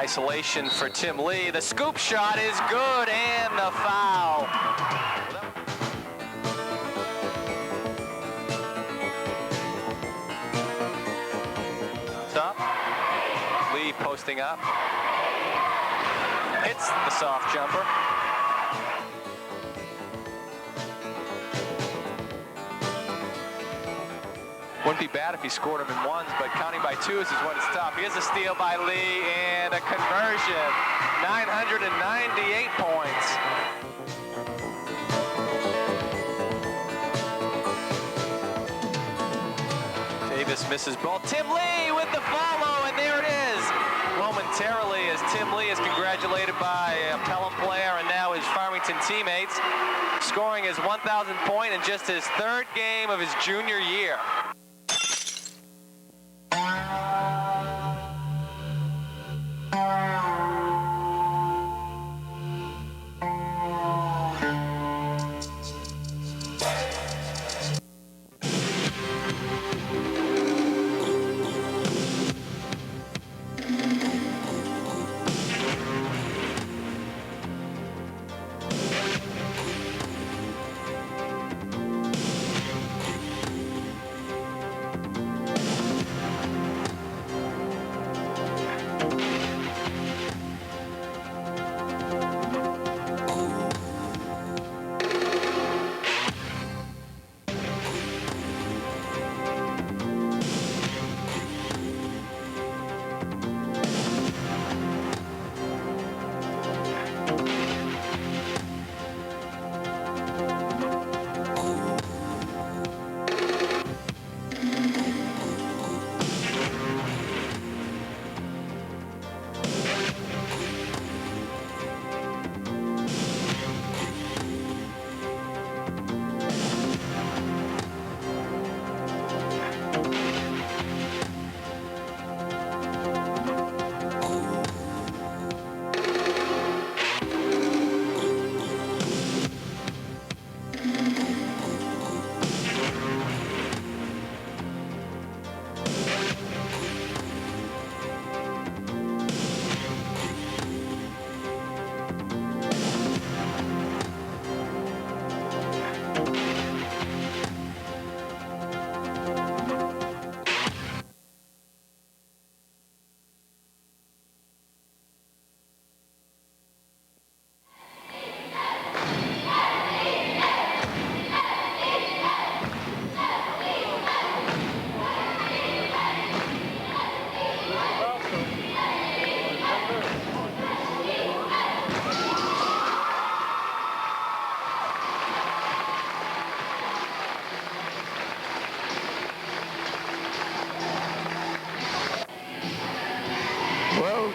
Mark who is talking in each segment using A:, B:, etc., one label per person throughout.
A: Isolation for Tim Lee. The scoop shot is good, and the foul. Up. Lee posting up. Hits the soft jumper. Wouldn't be bad if he scored them in ones, but counting by twos is when it's tough. Here's a steal by Lee and a conversion. 998 points. Davis misses both. Tim Lee with the follow, and there it is. Momentarily, as Tim Lee is congratulated by a Pelham player and now his Farmington teammates, scoring his 1,000th point in just his third game of his junior year.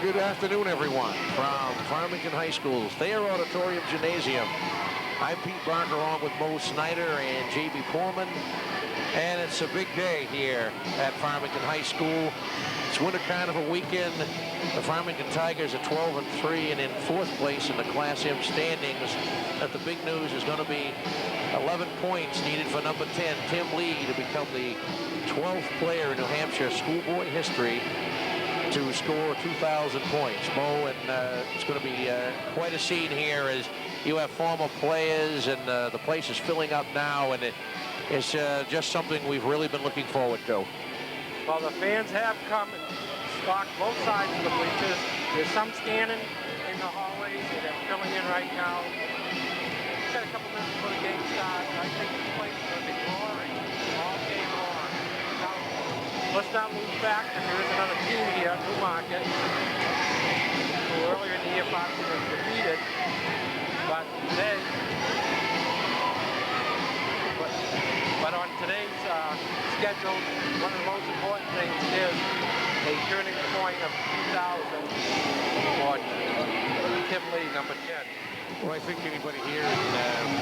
B: Good afternoon, everyone, from Farmington High School's Thayer Auditorium Gymnasium. I'm Pete Barker, along with Mo Snyder and J.B. Pullman, and it's a big day here at Farmington High School. It's Winter Carnival weekend. The Farmington Tigers are 12-3 and in fourth place in the Class M standings. But the big news is going to be 11 points needed for number 10, Tim Lee, to become the 12th player in New Hampshire schoolboy history to score 2,000 points. Mo, and it's going to be quite a scene here as you have former players, and the place is filling up now, and it's just something we've really been looking forward to.
C: Well, the fans have come and stocked both sides of the bleachers. There's some standing in the hallways, and they're filling in right now. We've got a couple minutes before the game starts. I think this place is going to be roaring all game long. Now, let's not lose back, and there is another team here, Newmarket, who earlier in the year Farmington was defeated, but today, but on today's schedule, one of the most important things is a turning point of 2,000 for Tim Lee, number 10.
B: Well, I think anybody here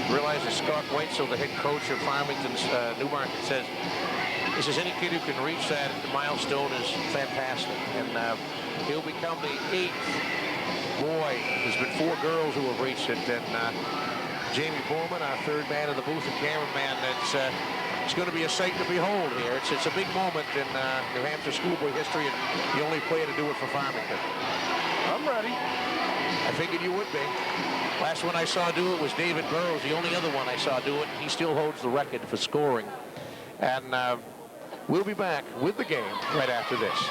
B: realizes Scott Weitzel, the head coach of Farmington's Newmarket, says, he says any kid who can reach that milestone is fantastic, and he'll become the 8th boy. There's been 4 girls who have reached it, and Jamie Pullman, our third man in the booth, and cameraman, that's It's going to be a sight to behold here. It's a big moment in New Hampshire schoolboy history, and the only player to do it for Farmington.
C: I'm ready.
B: I figured you would be. Last one I saw do it was David Burrows, the only other one I saw do it. He still holds the record for scoring. And we'll be back with the game right after this.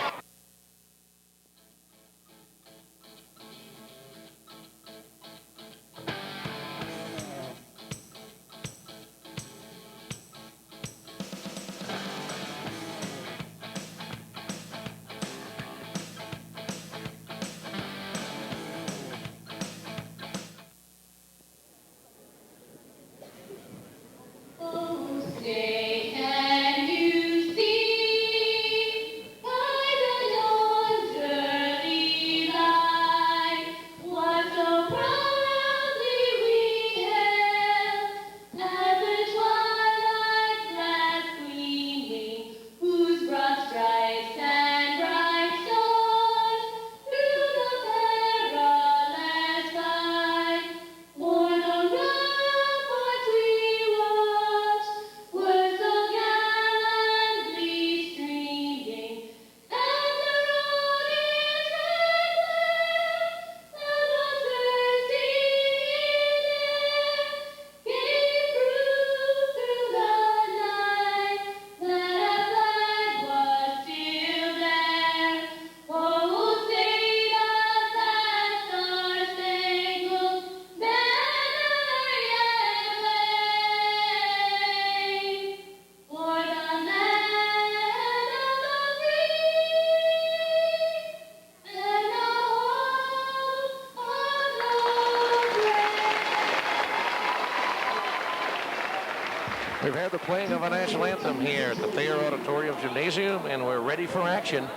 B: We've had the playing of a national anthem here at the Thayer Auditorium Gymnasium, and we're ready for action.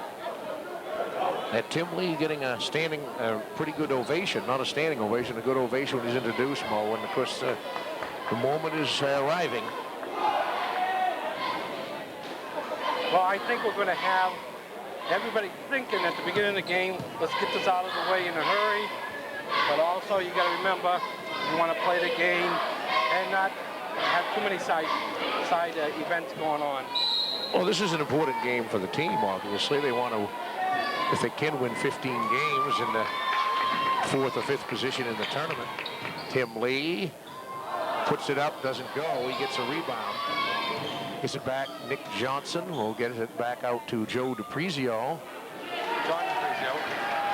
B: And Tim Lee getting a standing, pretty good ovation, not a standing ovation, a good ovation when he's introduced, Mo, and of course the moment is arriving.
C: Well, I think we're going to have everybody thinking at the beginning of the game, let's get this out of the way in a hurry. But also you got to remember, you want to play the game and not have too many side events going on.
B: Well, this is an important game for the team, obviously. They want to, if they can win 15 games in the 4th or 5th position in the tournament. Tim Lee puts it up, doesn't go. He gets a rebound. Gets it back. Nick Johnson will get it back out to Joe DiPrizio.
C: John DiPrizio.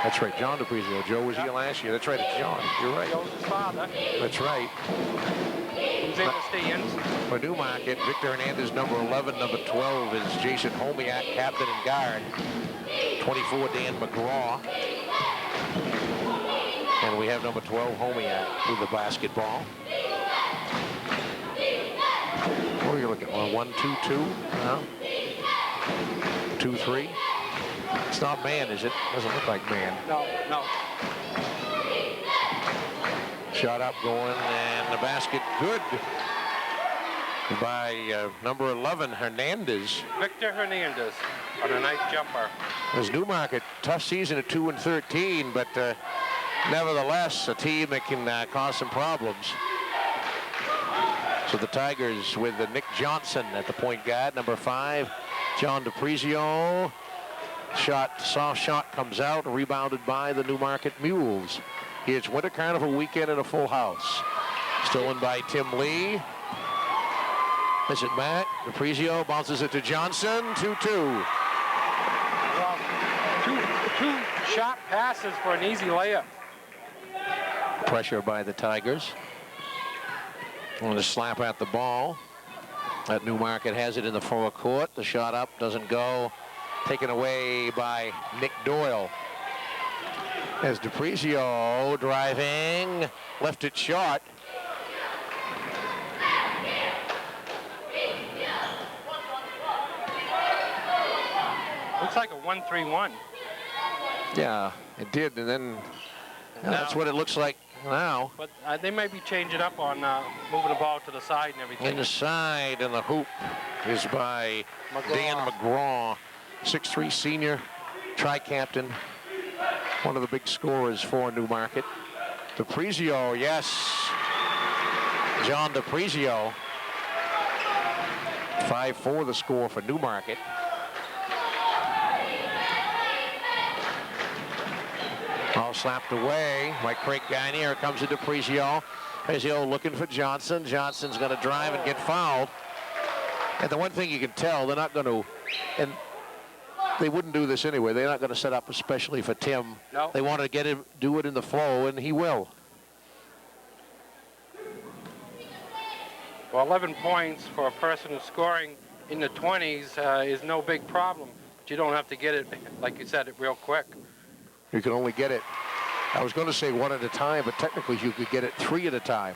B: That's right, John DiPrizio. Joe was here last year. That's right, it's John. You're right.
C: Joe's his father.
B: That's right.
C: Who's in the stands.
B: For Newmarket, Victor Hernandez, number 11. Number 12 is Jason Homiak, captain and guard. 24, Dan McGraw. And we have number 12, Homiak, with the basketball. What are you looking at? 1, 2, 2? No? 2, 3? It's not man, is it? Doesn't look like man.
C: No, no.
B: Shot up going, and the basket good by number 11, Hernandez.
C: Victor Hernandez on a nice jumper.
B: As Newmarket, tough season at 2-13, but nevertheless, a team that can cause some problems. So the Tigers with Nick Johnson at the point guard, number 5, John DiPrizio. Soft shot comes out, rebounded by the Newmarket Mules. It's Winter Carnival weekend at a full house. Stolen by Tim Lee. Is it Matt? DiPrizio bounces it to Johnson, 2-2.
C: Well, two shot passes for an easy layup.
B: Pressure by the Tigers. Want to slap at the ball. That Newmarket has it in the forecourt. The shot up doesn't go. Taken away by Nick Doyle. As DiPrizio driving, left it short.
C: Looks like a 1-3-1.
B: Yeah, it did, and then that's what it looks like now.
C: But they may be changing up on moving the ball to the side and everything.
B: Inside, and the hoop is by Dan McGraw, 6'3" senior, tri-captain, one of the big scorers for Newmarket. DiPrizio, yes, John DiPrizio. 5-4 the score for Newmarket. All slapped away by Craig Gagne. Here comes into Prezio. Prezio looking for Johnson. Johnson's going to drive and get fouled. And the one thing you can tell, they're not going to, and they wouldn't do this anyway. They're not going to set up especially for Tim.
C: No.
B: They want to get him, do it in the flow, and he will.
C: Well, 11 points for a person who's scoring in the 20s is no big problem. But you don't have to get it, like you said, real quick.
B: You can only get it, I was going to say one at a time, but technically you could get it 3 at a time.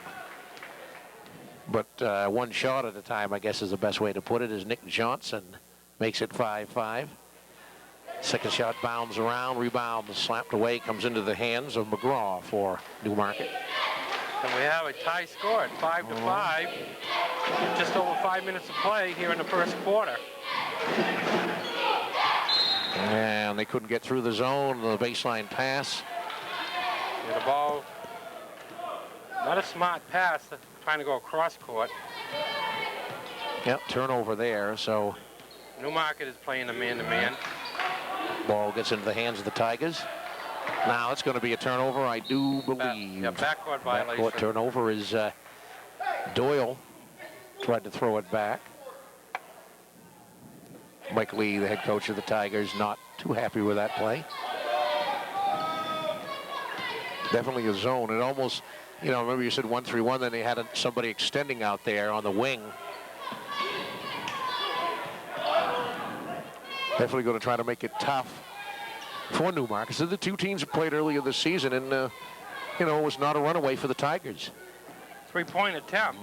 B: But one shot at a time, I guess, is the best way to put it, as Nick Johnson makes it 5-5. Second shot bounds around, rebound slapped away, comes into the hands of McGraw for Newmarket.
C: And we have a tie score at 5-5. Just over 5 minutes of play here in the first quarter.
B: And they couldn't get through the zone, the baseline pass.
C: And the ball, not a smart pass, trying to go across court.
B: Yep, turnover there, so.
C: Newmarket is playing a man-to-man.
B: Ball gets into the hands of the Tigers. Now it's going to be a turnover, I do believe.
C: Backcourt violation.
B: Backcourt turnover is Doyle tried to throw it back. Mike Lee, the head coach of the Tigers, not too happy with that play. Definitely a zone. It almost, you know, remember you said 1-3-1, then they had somebody extending out there on the wing. Definitely going to try to make it tough for Newmarket. So the two teams have played earlier this season, and, you know, it was not a runaway for the Tigers.
C: 3-point attempt.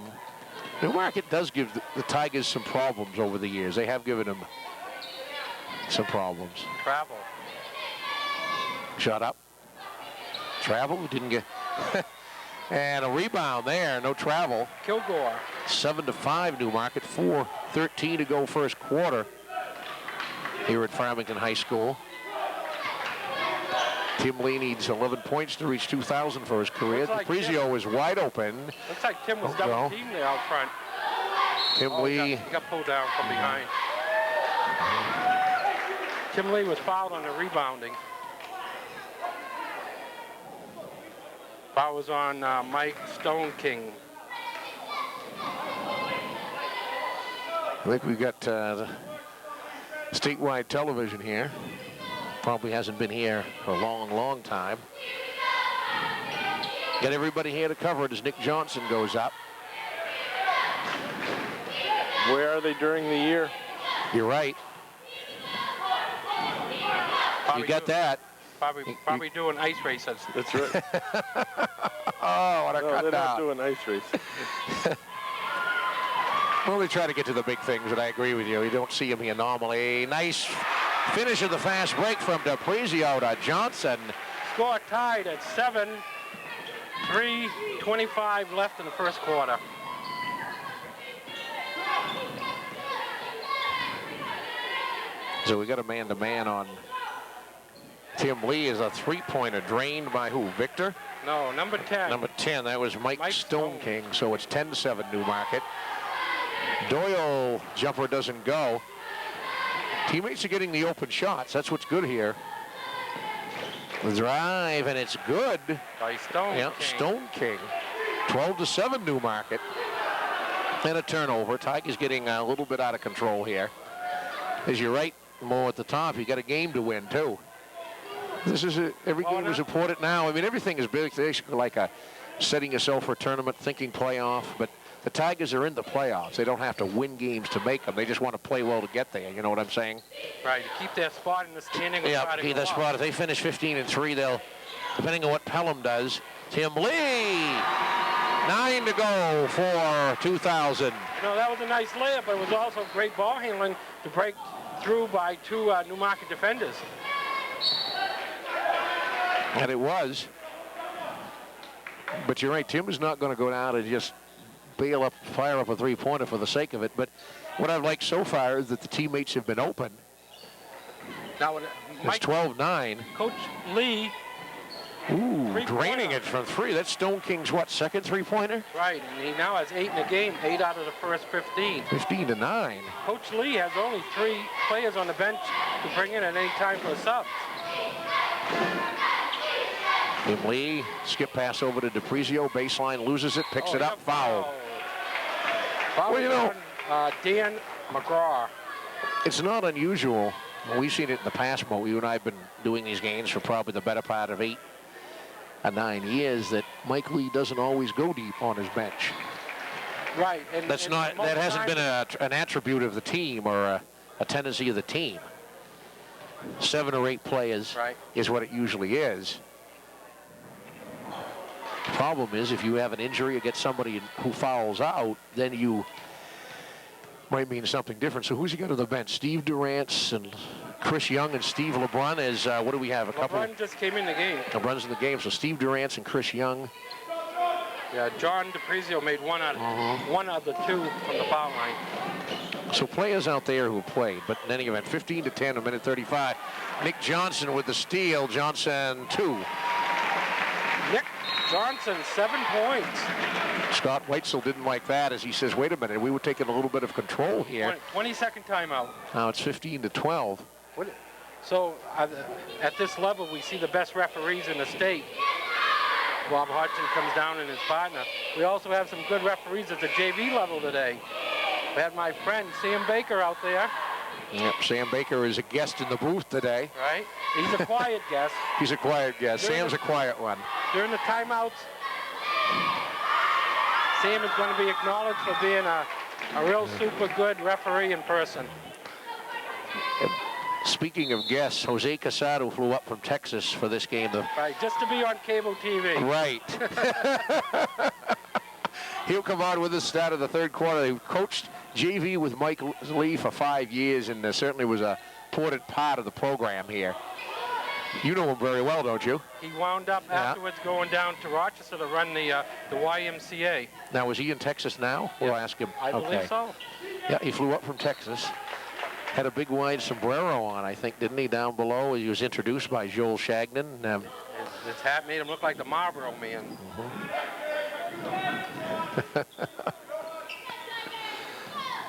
B: Newmarket does give the Tigers some problems over the years. They have given them some problems.
C: Travel.
B: Shot up. Travel, didn't get. And a rebound there, no travel.
C: Kilgore.
B: 7-5 Newmarket, 4:13 to go first quarter here at Farmington High School. Tim Lee needs 11 points to reach 2,000 for his career.
C: Like
B: Prezio is wide open.
C: Looks like Tim was double teamed there out front.
B: Tim Lee.
C: He got pulled down from behind. Tim Lee was fouled on the rebounding. Foul was on Mike Stone King.
B: I think we've got statewide television here. Probably hasn't been here for a long, long time. Got everybody here to cover it as Nick Johnson goes up.
D: Where are they during the year?
B: You're right.
C: Probably
B: You got that.
C: Probably doing ice races.
D: That's right.
B: Oh, what a
D: No,
B: cut
D: they're not
B: down.
D: doing ice race.
B: Well, they try to get to the big things, but I agree with you. You don't see them here normally. Nice finish of the fast break from DePrizio to Johnson.
C: Score tied at 7. 3:25 left in the first quarter.
B: So we got a man-to-man on Tim Lee. Is a three-pointer drained by who? Victor?
C: No, number 10.
B: Number 10, that was Mike Stone
C: Stone.
B: King. So it's 10-7 Newmarket. Doyle jumper doesn't go. Teammates are getting the open shots. That's what's good here. The drive, and it's good.
C: By Stone
B: Yeah,
C: King.
B: Stone King. 12-7 Newmarket. And a turnover. Tigers getting a little bit out of control here. As you're right, more at the top, you got a game to win, too. This is every game is important now. I mean, everything is basically like setting yourself for a tournament, thinking playoff, but the Tigers are in the playoffs. They don't have to win games to make them. They just want to play well to get there. You know what I'm saying?
C: Right, to keep their spot in the standing.
B: Yeah, keep that spot. If they finish 15-3, they'll, depending on what Pelham does. Tim Lee, 9 to go for 2,000.
C: You know, that was a nice layup, but it was also great ball handling to break through by two Newmarket defenders.
B: And it was. But you're right, Tim is not going to go down and just fire up a three-pointer for the sake of it. But what I've liked so far is that the teammates have been open.
C: Now,
B: It's 12-9.
C: Coach Lee
B: Ooh, draining it from 3. That's Stone King's, what, second three-pointer?
C: Right, and he now has 8 in the game, 8 out of the first 15.
B: 15-9.
C: Coach Lee has only 3 players on the bench to bring in at any time for subs.
B: Tim Lee, skip pass over to DiPrizio, baseline, loses it, picks it up, foul.
C: Well, you know, Dan McGraw.
B: It's not unusual. We've seen it in the past, Mo. You and I have been doing these games for probably the better part of 8 or 9 years, that Mike Lee doesn't always go deep on his bench.
C: Right.
B: That hasn't been an attribute of the team or a tendency of the team. 7 or 8 players is what it usually is. The problem is if you have an injury or get somebody who fouls out, then you might mean something different. So who's he got on the bench? Steve Durant's and Chris Young and Steve LeBrun is, what do we have?
C: LeBrun just came in the game.
B: LeBrun's in the game, so Steve Durant's and Chris Young.
C: Yeah, John DiPrizio made one out of the 2 from the foul line.
B: So players out there who have played, but in any event, 15-10, a minute 35. Nick Johnson with the steal. Johnson 2.
C: Nick Johnson, 7 points.
B: Scott Weitzel didn't like that, as he says, wait a minute, we were taking a little bit of control here.
C: 20-second timeout.
B: Now it's 15-12.
C: So at this level, we see the best referees in the state. Bob Hodgson comes down and his partner. We also have some good referees at the JV level today. We had my friend Sam Baker out there.
B: Yep, Sam Baker is a guest in the booth today.
C: Right. He's a quiet guest.
B: He's a quiet guest. Sam's a quiet one.
C: During the timeouts, Sam is going to be acknowledged for being a real super good referee in person.
B: Speaking of guests, Jose Casado flew up from Texas for this game.
C: Right, just to be on cable TV.
B: Right. He'll come on with us start of the third quarter. He coached JV with Mike Lee for 5 years and certainly was a important part of the program here. You know him very well, don't you?
C: He wound up afterwards going down to Rochester to run the YMCA.
B: Now, is he in Texas now? We'll ask him.
C: I believe so.
B: Yeah, he flew up from Texas. Had a big wide sombrero on, I think, didn't he, down below? He was introduced by Joel Shagnon.
C: His hat made him look like the Marlboro Man.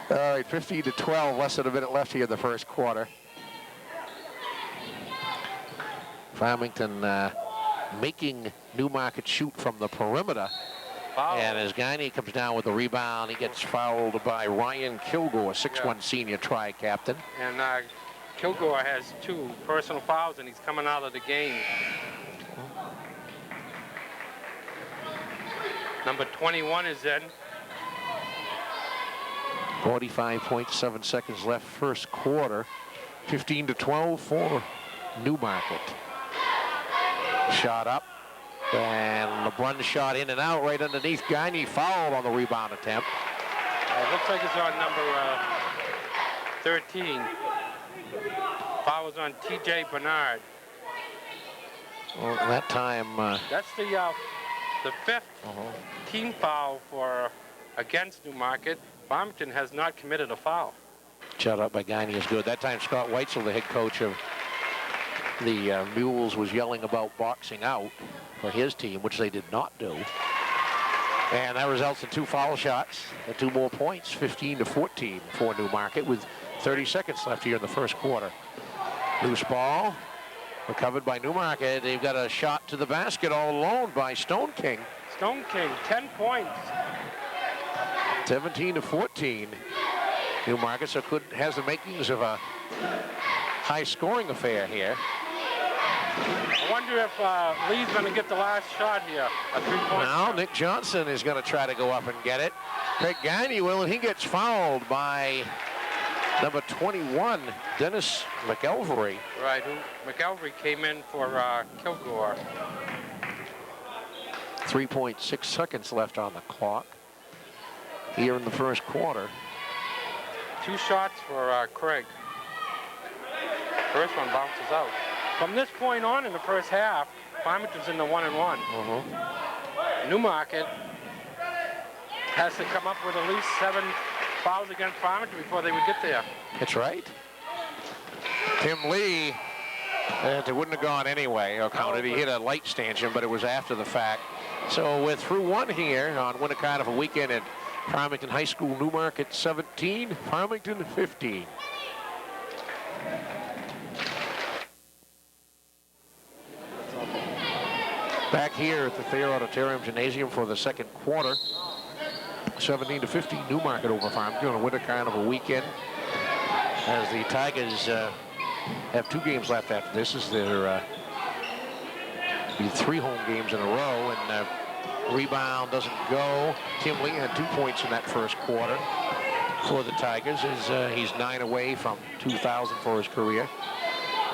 B: All right, 15-12, less than a minute left here in the first quarter. Farmington making Newmarket shoot from the perimeter.
C: Foul.
B: And as Guiney comes down with the rebound, he gets fouled by Ryan Kilgore, 6'1" senior tri-captain.
C: And Kilgore has 2 personal fouls, and he's coming out of the game. Number 21 is in.
B: 45.7 seconds left first quarter. 15-12 for Newmarket. Shot up. And LeBrun shot in and out right underneath. Guiney fouled on the rebound attempt.
C: It looks like it's on number 13. Foul was on T.J. Bernard.
B: Well, that time...
C: That's the 5th team foul for against Newmarket. Farmington has not committed a foul.
B: Shot up by Guiney is good. That time Scott Weitzel, the head coach of the Mules, was yelling about boxing out for his team, which they did not do. And that results in 2 foul shots and 2 more points, 15-14 for Newmarket with 30 seconds left here in the first quarter. Loose ball, recovered by Newmarket. They've got a shot to the basket all alone by Stone King.
C: Stone King, 10 points.
B: 17-14. Newmarket has the makings of a high-scoring affair here.
C: I wonder if Lee's going to get the last shot here. A 3-point
B: Now
C: shot.
B: Nick Johnson is going to try to go up and get it. Craig Guiney will, and he gets fouled by number 21, Dennis McElvery.
C: Right, McElvery came in for Kilgore.
B: 3.6 seconds left on the clock here in the first quarter.
C: 2 shots for Craig. First one bounces out. From this point on in the first half, Farmington's in the 1-1. Newmarket has to come up with at least 7 fouls against Farmington before they would get there.
B: That's right. Tim Lee And it wouldn't have gone anyway or counted. He hit a light stanchion, but it was after the fact. So we're through one here on Winter Carnival weekend at Farmington High School. Newmarket 17, Farmington 15. Back here at the Thayer Auditorium Gymnasium for the second quarter. 17-15, Newmarket over Farmington on a Winter Carnival weekend. As the Tigers have 2 games left after this. This is their be 3 home games in a row, and rebound doesn't go. Tim Lee had 2 points in that first quarter for the Tigers. He's 9 away from 2,000 for his career.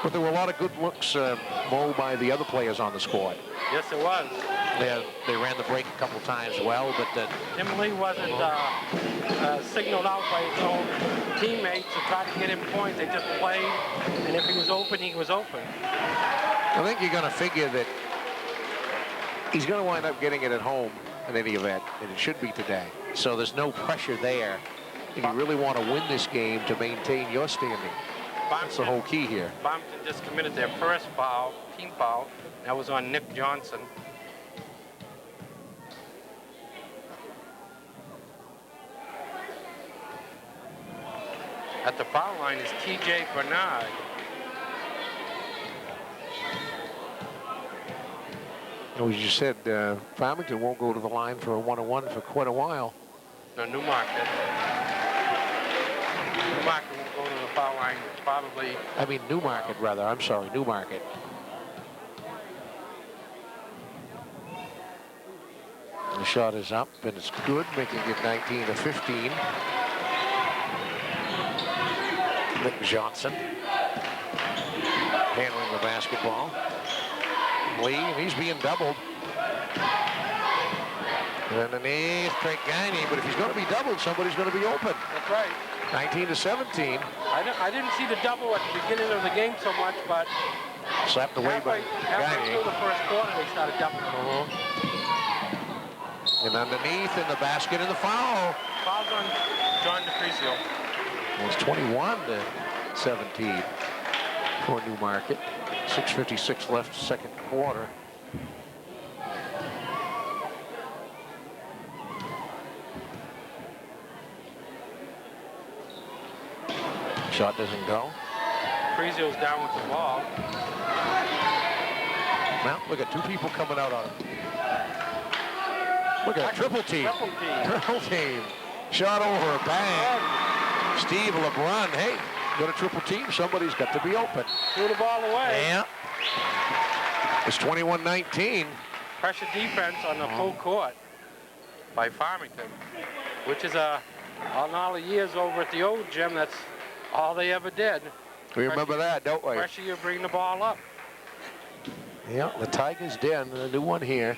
B: But there were a lot of good looks, Mo, by the other players on the squad.
C: Yes, it was.
B: They ran the break a couple times well, but
C: Tim Lee wasn't signaled out by his own teammates to try to get him points. They just played, and if he was open, he was open.
B: I think you're going to figure that he's going to wind up getting it at home in any event, and it should be today. So there's no pressure there. And you really want to win this game to maintain your standing. That's the whole key here.
C: Farmington just committed their first foul, team foul. That was on Nick Johnson. At the foul line is T.J. Bernard.
B: As you said, Farmington won't go to the line for a 1-on-1 for quite a while.
C: No, Newmarket. Newmarket won't go to the foul line probably.
B: I mean Newmarket, rather. I'm sorry, Newmarket. The shot is up, and it's good, making it 19-15. Nick Johnson handling the basketball. Lee, and he's being doubled. And underneath, Craig Gagne, but if he's going to be doubled, somebody's going to be open.
C: That's right.
B: 19-17.
C: I didn't see the double at the beginning of the game so much, but
B: slapped away by
C: halfway through
B: Gagne.
C: the first quarter, they started doubling.
B: And underneath in the basket and the foul.
C: Foul's on John DeFrizio.
B: It's 21-17 for Newmarket. 6:56 left, second quarter. Shot doesn't go.
C: DeFrizio's down with the ball.
B: Well, look at 2 people coming out on him. Look at triple team. Triple team. Shot over, bang. Steve LeBron, hey, got a triple team. Somebody's got to be open.
C: Threw the ball away.
B: Yeah. It's 21-19.
C: Pressure defense on the full court by Farmington, which is on all the years over at the old gym, that's all they ever did.
B: We remember that, don't we?
C: Pressure you, bring the ball up.
B: Yeah, the Tigers den, a new one here.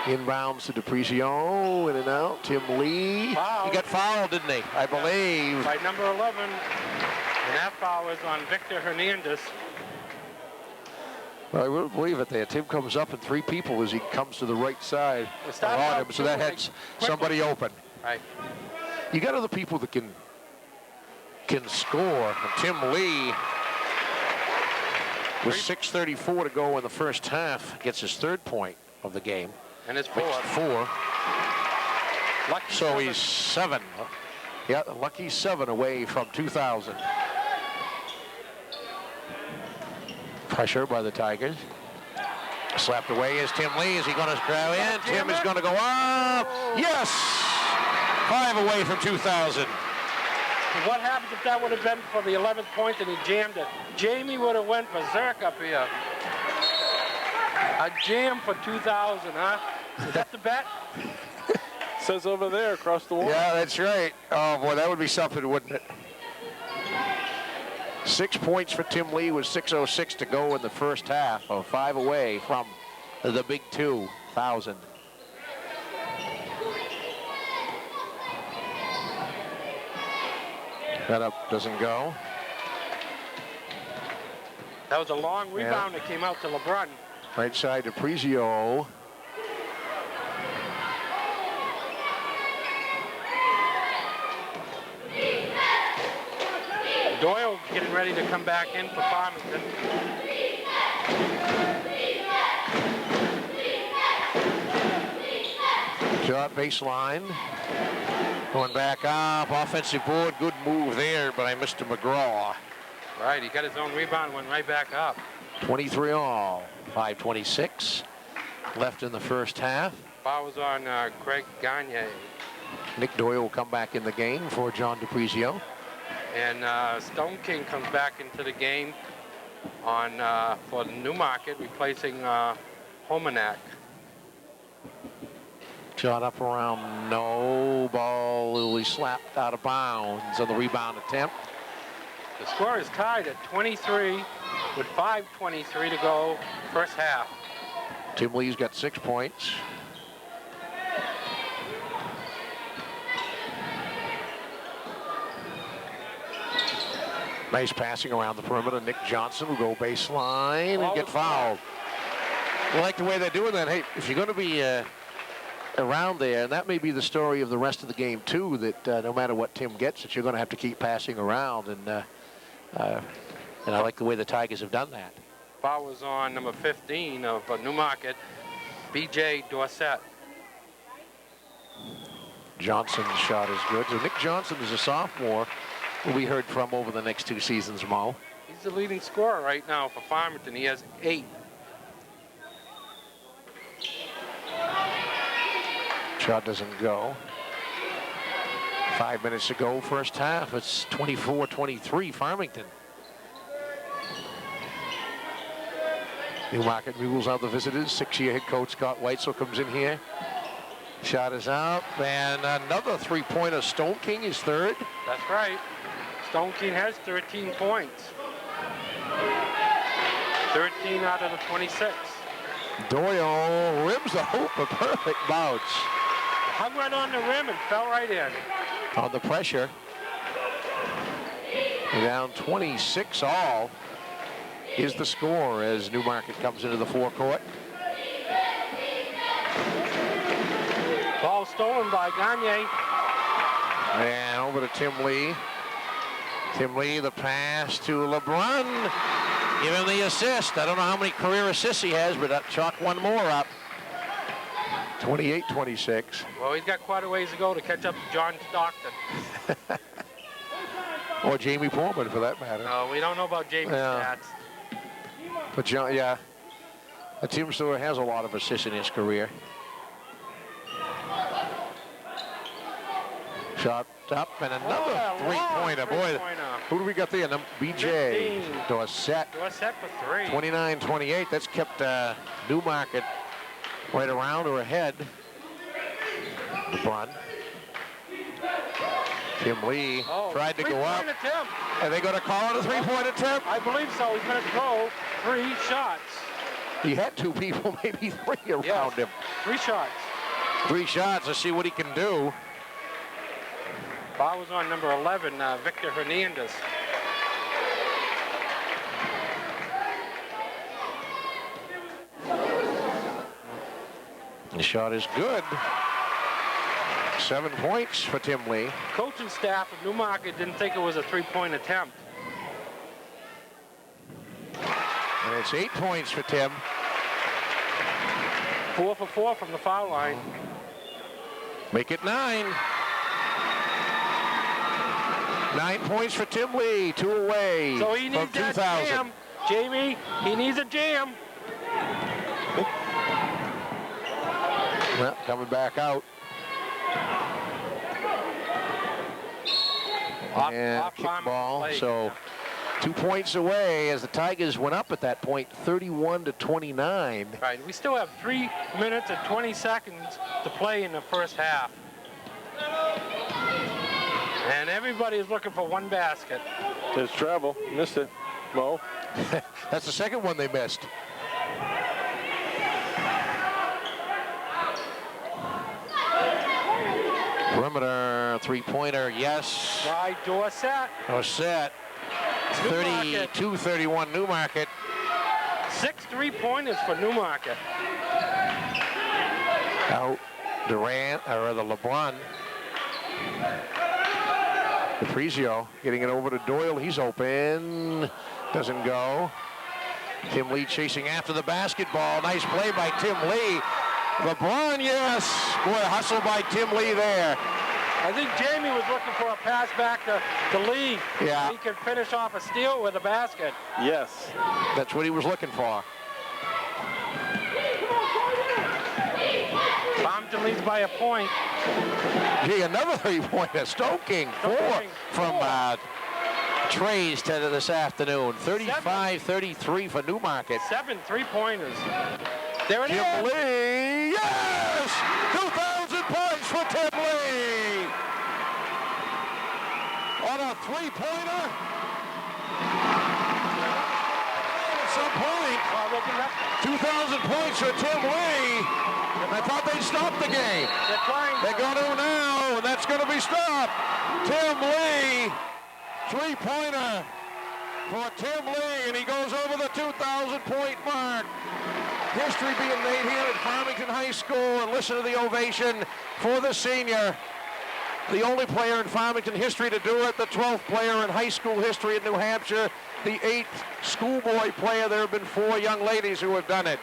B: Inbounds to DePrizio, in and out. Tim Lee.
C: Foul.
B: He got fouled, didn't he? I believe.
C: By number 11, and that foul is on Victor Hernandez.
B: Well, I wouldn't believe it there. Tim comes up and 3 people as he comes to the right side on him, so that heads somebody open.
C: Right.
B: You got other people that can score. And Tim Lee, with 6:34 to go in the first half, gets his 3rd point of the game.
C: And it's 4. Lucky
B: So
C: 7.
B: he's 7. Yeah, lucky 7 away from 2,000. Pressure by the Tigers. Slapped away is Tim Lee. Is he going to go in? Tim is going to go up. Yes! 5 away from 2,000.
C: What happens if that would have been for the 11th point and he jammed it? Jamie would have went berserk up here. A jam for 2,000, huh? Is that the bet?
D: Says over there across the wall.
B: Yeah, that's right. Oh, boy, that would be something, wouldn't it? 6 points for Tim Lee with 6:06 to go in the first half. 5 away from the big 2,000. That up doesn't go.
C: That was a long rebound that came out to LeBron.
B: Right side to DePrizio.
C: Doyle getting ready to come back in for Farmington.
B: Shot baseline. Going back up. Offensive board. Good move there by Mr. McGraw.
C: Right, he got his own rebound, went right back up.
B: 23 all. 5:26 left in the first half.
C: Foul was on Craig Gagne.
B: Nick Doyle will come back in the game for John DiPrizio.
C: And Stone King comes back into the game on for the Newmarket, replacing Homanak.
B: Shot up around no. Ball literally slapped out of bounds on the rebound attempt.
C: The score is tied at 23 with 5:23 to go, first half.
B: Tim Lee's got 6 points. Nice passing around the perimeter. Nick Johnson will go baseline and get fouled. I like the way they're doing that. Hey, if you're going to be around there, and that may be the story of the rest of the game too, that no matter what Tim gets, that you're going to have to keep passing around, and I like the way the Tigers have done that.
C: Foul was on number 15 of Newmarket, B.J. Dorsett.
B: Johnson's shot is good. So Nick Johnson is a sophomore who we heard from over the next 2 seasons, Mo.
C: He's the leading scorer right now for Farmington. He has 8.
B: Shot doesn't go. 5 minutes to go, first half. It's 24-23, Farmington. Newmarket rules out the visitors. 6-year head coach Scott Weitzel comes in here. Shot is out, and another three-pointer. Stone King is third.
C: That's right. Stone King has 13 points. 13 out of the 26.
B: Doyle rims the hoop, a perfect bounce.
C: Hung right on the rim and fell right in.
B: On the pressure. Down 26 all is the score as Newmarket comes into the forecourt.
C: Ball stolen by Gagne.
B: And over to Tim Lee. Tim Lee, the pass to LeBrun. Give him the assist. I don't know how many career assists he has, but chalk one more up. 28-26.
C: Well, he's got quite a ways to go to catch up to John Stockton.
B: Or Jamie Portman, for that matter.
C: No, we don't know about Jamie's stats.
B: But John, yeah, Tim Stewart has a lot of assists in his career. Shot up and another three-pointer. Boy, who do we got there? B.J. Dorsett.
C: Dorsett for 3.
B: 29-28. That's kept Newmarket right around or ahead. LeBron. Tim Lee tried to go up.
C: Attempt.
B: And they going to call it a three-point attempt?
C: I believe so. He's going to throw 3 shots.
B: He had 2 people, maybe 3 around him.
C: 3 shots.
B: 3 shots. Let's see what he can do.
C: Foul was on number 11, Victor Hernandez.
B: The shot is good. 7 points for Tim Lee.
C: Coaching staff of Newmarket didn't think it was a 3-point attempt.
B: And it's 8 points for Tim.
C: 4 for 4 from the foul line.
B: Make it 9. 9 points for Tim Lee, 2 away
C: So he needs
B: from
C: that
B: 2,000.
C: jam. Jamie, he needs a jam.
B: Well, coming back out. And kickball, so 2 points away as the Tigers went up at that point, 31-29.
C: Right, we still have 3 minutes and 20 seconds to play in the first half. And everybody is looking for 1 basket.
D: There's travel. Missed it, Mo.
B: That's the second one they missed. Perimeter three-pointer, yes.
C: By Dorsett.
B: Dorsett. 32-31 Newmarket.
C: 6 3-pointers for Newmarket.
B: Out Durant, or rather LeBron. DePrizio getting it over to Doyle. He's open. Doesn't go. Tim Lee chasing after the basketball. Nice play by Tim Lee. LeBron, yes. Boy, hustle by Tim Lee there.
C: I think Jamie was looking for a pass back to Lee.
B: Yeah.
C: He could finish off a steal with a basket.
D: Yes.
B: That's what he was looking for.
C: Farmington leads by a point.
B: Gee, another three-pointer. Stoking. Four from Trey's to this afternoon. 35-33 for Newmarket.
C: 7 3-pointers. There it is.
B: Tim Lee, yes! 2,000 points for Tim Lee! On a three-pointer. At some point, 2,000 points for Tim Lee. I thought they'd stop the game. They're going to now, and that's going to be stopped. Tim Lee, three-pointer for Tim Lee, and he goes over the 2,000-point mark. History being made here at Farmington High School, and listen to the ovation for the senior. The only player in Farmington history to do it, the 12th player in high school history in New Hampshire, the 8th schoolboy player. There have been 4 young ladies who have done it.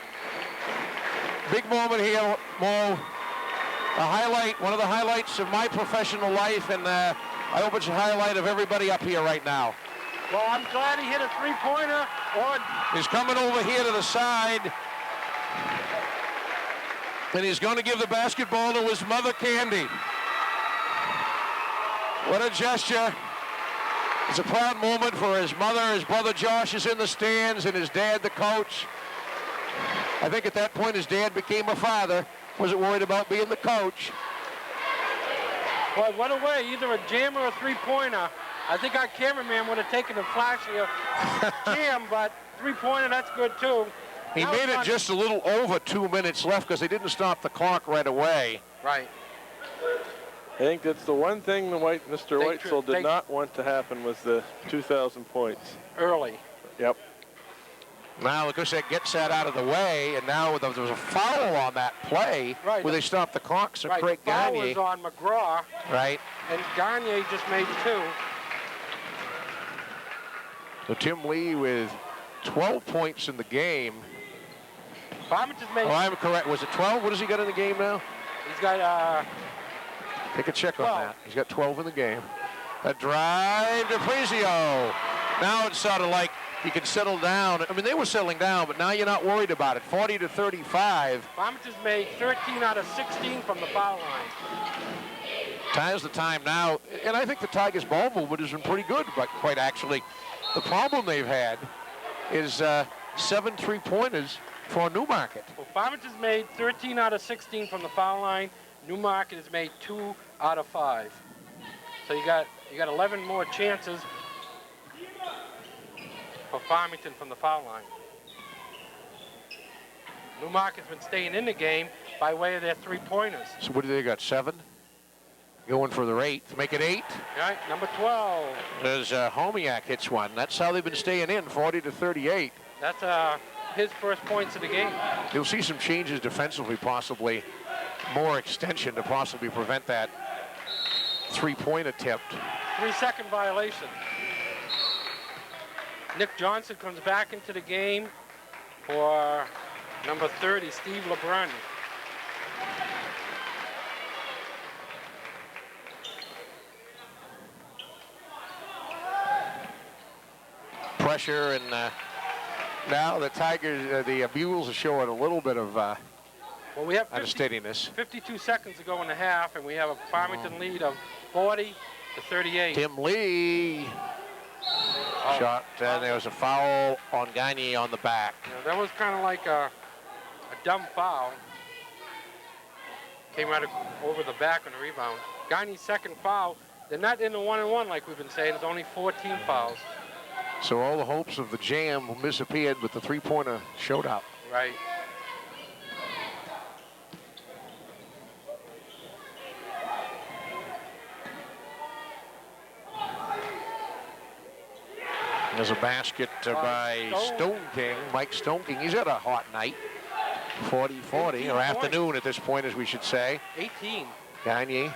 B: Big moment here, Mo. A highlight, one of the highlights of my professional life, and I hope it's a highlight of everybody up here right now.
C: Well, I'm glad he hit a three-pointer.
B: He's coming over here to the side. And he's going to give the basketball to his mother, Candy. What a gesture. It's a proud moment for his mother. His brother Josh is in the stands, and his dad, the coach. I think at that point his dad became a father. Wasn't worried about being the coach.
C: Well, what a way, either a jam or a three-pointer. I think our cameraman would have taken a flashier jam, but three-pointer, that's good too.
B: He made it just a little over 2 minutes left because they didn't stop the clock right away.
C: Right.
D: I think that's the one thing the Mr. Whitesell did not want to happen was the 2,000 points.
C: Early.
D: Yep.
B: Now, because that gets that out of the way, and now there was a foul on that play where they stopped the clock, so Craig Gagne.
C: The foul was on McGraw.
B: Right.
C: And Gagne just made 2.
B: So Tim Lee with 12 points in the game.
C: Farmington's made.
B: Oh, I'm correct. Was it 12? What has he got in the game now?
C: He's got,
B: Take a check
C: 12.
B: on that. He's got 12 in the game. A drive to DePrizio. Now it's sort of like you can settle down. I mean, they were settling down, but now you're not worried about it. 40-35.
C: Farmington's made 13 out of 16 from the foul line.
B: Time's the time now. And I think the Tigers' ball movement has been pretty good, but quite actually. The problem they've had is 7 3-pointers for Newmarket.
C: Well, Farmington's made 13 out of 16 from the foul line. Newmarket has made 2 out of 5. So you got 11 more chances for Farmington from the foul line. Newmarket's been staying in the game by way of their 3-pointers.
B: So what do they got, 7? Going for their 8th. Make it 8.
C: Right, number 12.
B: There's Homiak hits one. That's how they've been staying in, 40-38.
C: That's his first points of the game.
B: You'll see some changes defensively, possibly more extension to possibly prevent that 3-point attempt.
C: 3-second violation. Nick Johnson comes back into the game for number 30, Steve LeBrun.
B: Pressure, and now the Tigers, the Mules are showing a little bit of
C: well, we have
B: unsteadiness.
C: 52 seconds to go in the half, and we have a Farmington lead of 40-38.
B: Tim Lee shot, and there was a foul on Gagne on the back.
C: Yeah, that was kind of like a dumb foul. Came right over the back on the rebound. Gagne's second foul. They're not in the 1-and-1 like we've been saying. It's only 14 fouls.
B: So all the hopes of the jam disappeared with the 3-pointer showed up.
C: Right.
B: There's a basket by Stone King, Mike Stone King. He's had a hot night, 40-40, or afternoon at this point, as we should say.
C: 18.
B: Gagne,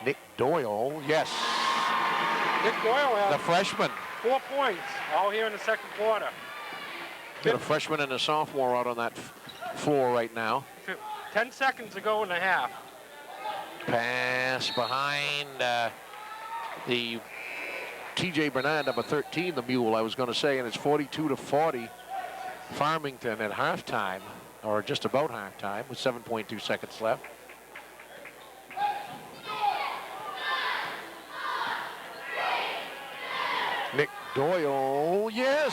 B: Nick Doyle, yes.
C: Nick Doyle
B: the
C: has
B: freshman.
C: 4 points, all here in the second quarter.
B: Got a freshman and a sophomore out on that floor right now.
C: 10 seconds to go in the half.
B: Pass behind the TJ Bernard, number 13, the mule, I was going to say, and it's 42-40. Farmington at halftime, or just about halftime, with 7.2 seconds left. Nick Doyle, yes,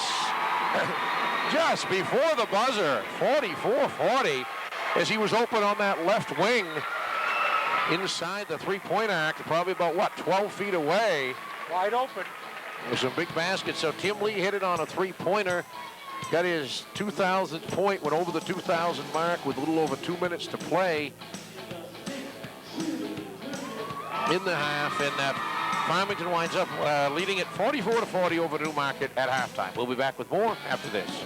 B: just before the buzzer, 44-40, as he was open on that left wing inside the three-point arc, probably about, what, 12 feet away.
C: Wide open.
B: There's some big baskets, so Tim Lee hit it on a three-pointer, got his 2,000th point, went over the 2,000 mark with a little over 2 minutes to play in the half, and Farmington winds up leading it 44-40 over Newmarket at halftime. We'll be back with more after this.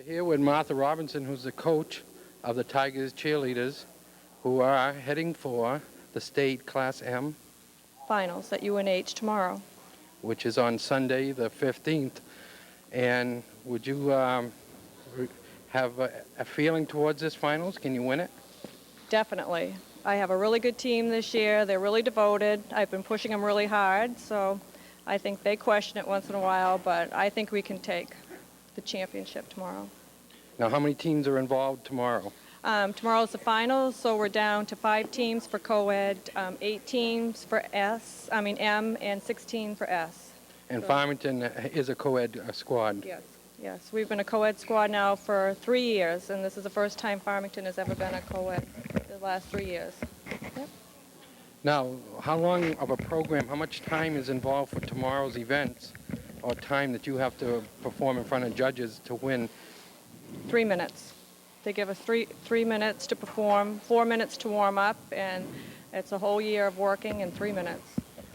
C: Here with Martha Robinson, who's the coach of the Tigers cheerleaders, who are heading for the state Class M
E: finals at UNH tomorrow.
C: which is on Sunday the 15th. And would you have a feeling towards this finals? Can you win it?
E: Definitely. I have a really good team this year. They're really devoted. I've been pushing them really hard, so I think they question it once in a while, but I think we can take the championship tomorrow.
C: Now, how many teams are involved tomorrow?
E: Tomorrow's the finals, so we're down to 5 teams for co-ed, 8 teams for M, and 16 for S.
C: And Farmington is a co-ed squad.
E: Yes, yes. We've been a co-ed squad now for 3 years, and this is the first time Farmington has ever been a co-ed the last 3 years. Yep.
C: Now, how long of a program, how much time is involved for tomorrow's events, or time that you have to perform in front of judges to win?
E: 3 minutes. They give us three minutes to perform, 4 minutes to warm up, and it's a whole year of working in 3 minutes.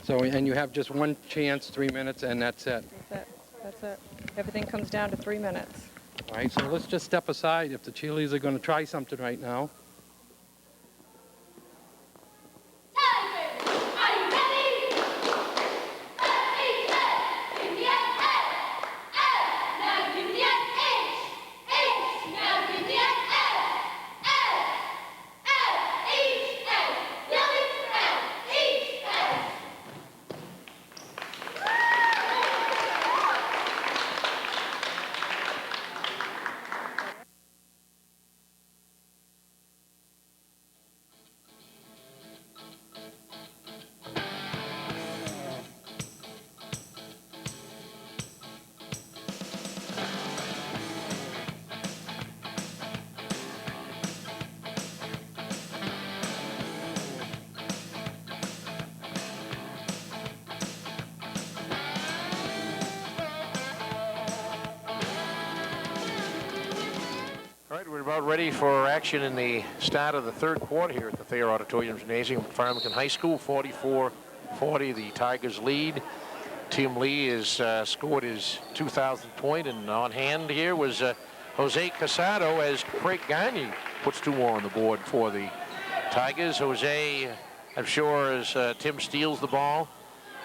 C: So, and you have just one chance, 3 minutes, and that's it.
E: That's it. That's it. Everything comes down to 3 minutes.
C: All right, so let's just step aside if the cheerleaders are going to try something right now.
B: All right, we're about ready for action in the start of the third quarter here at the Thayer Auditorium Gymnasium, Farmington High School. 44-40, the Tigers lead. Tim Lee has scored his 2,000th point, and on hand here was Jose Casado as Craig Gagne puts 2 more on the board for the Tigers. Jose, I'm sure, as Tim steals the ball,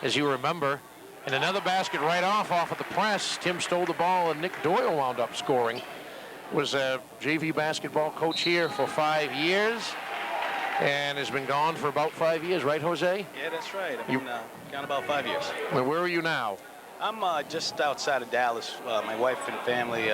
B: as you remember, and another basket right off of the press. Tim stole the ball, and Nick Doyle wound up scoring. Was a JV basketball coach here for 5 years and has been gone for about 5 years, right, Jose?
F: Yeah, that's right. I've been gone about 5 years.
B: Well, where are you now?
F: I'm just outside of Dallas. My wife and family,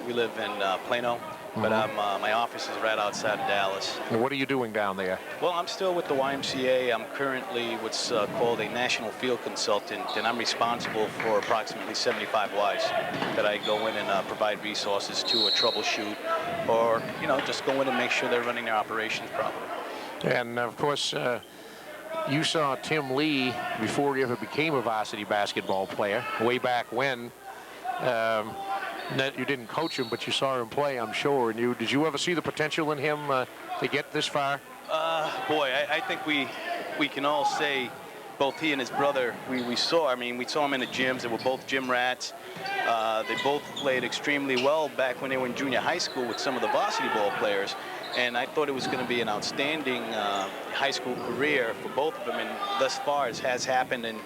F: we live in Plano, but my office is right outside of Dallas.
B: And what are you doing down there?
F: Well, I'm still with the YMCA. I'm currently what's called a national field consultant, and I'm responsible for approximately 75 Ys that I go in and provide resources to, or troubleshoot, or, you know, just go in and make sure they're running their operations properly.
B: And, of course, you saw Tim Lee before he ever became a varsity basketball player, way back when. You didn't coach him, but you saw him play, I'm sure. And did you ever see the potential in him to get this far?
F: Boy, I think we can all say, both he and his brother, we saw him in the gyms. They were both gym rats. They both played extremely well back when they were in junior high school with some of the varsity ball players. And I thought it was going to be an outstanding high school career for both of them. And thus far, it has happened. And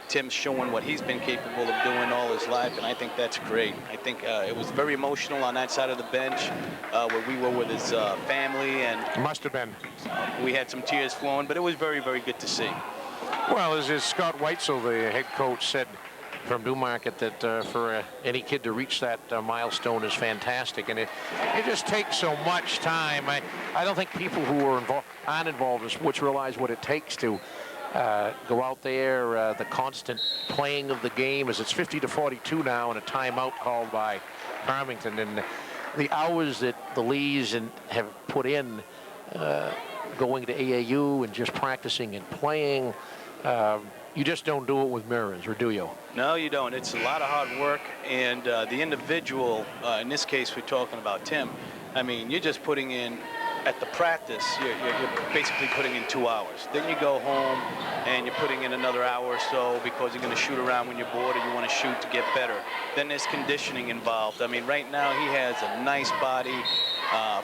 F: Tim's showing what he's been capable of doing all his life, and I think that's great. I think it was very emotional on that side of the bench where we were with his family, and
B: must have been.
F: We had some tears flowing, but it was very, very good to see.
B: Well, as Scott Weitzel, the head coach, said from Newmarket, that for any kid to reach that milestone is fantastic, and it just takes so much time. I don't think people who aren't involved in sports realize what it takes to go out there, the constant playing of the game, as it's 50-42 now, and a timeout called by Farmington, and the hours that the Lees have put in going to AAU and just practicing and playing. You just don't do it with mirrors, or do you?
F: No, you don't. It's a lot of hard work, and the individual, in this case we're talking about Tim, I mean, you're just putting in, at the practice, you're basically putting in 2 hours. Then you go home and you're putting in another hour or so because you're going to shoot around when you're bored or you want to shoot to get better. Then there's conditioning involved. I mean, right now he has a nice body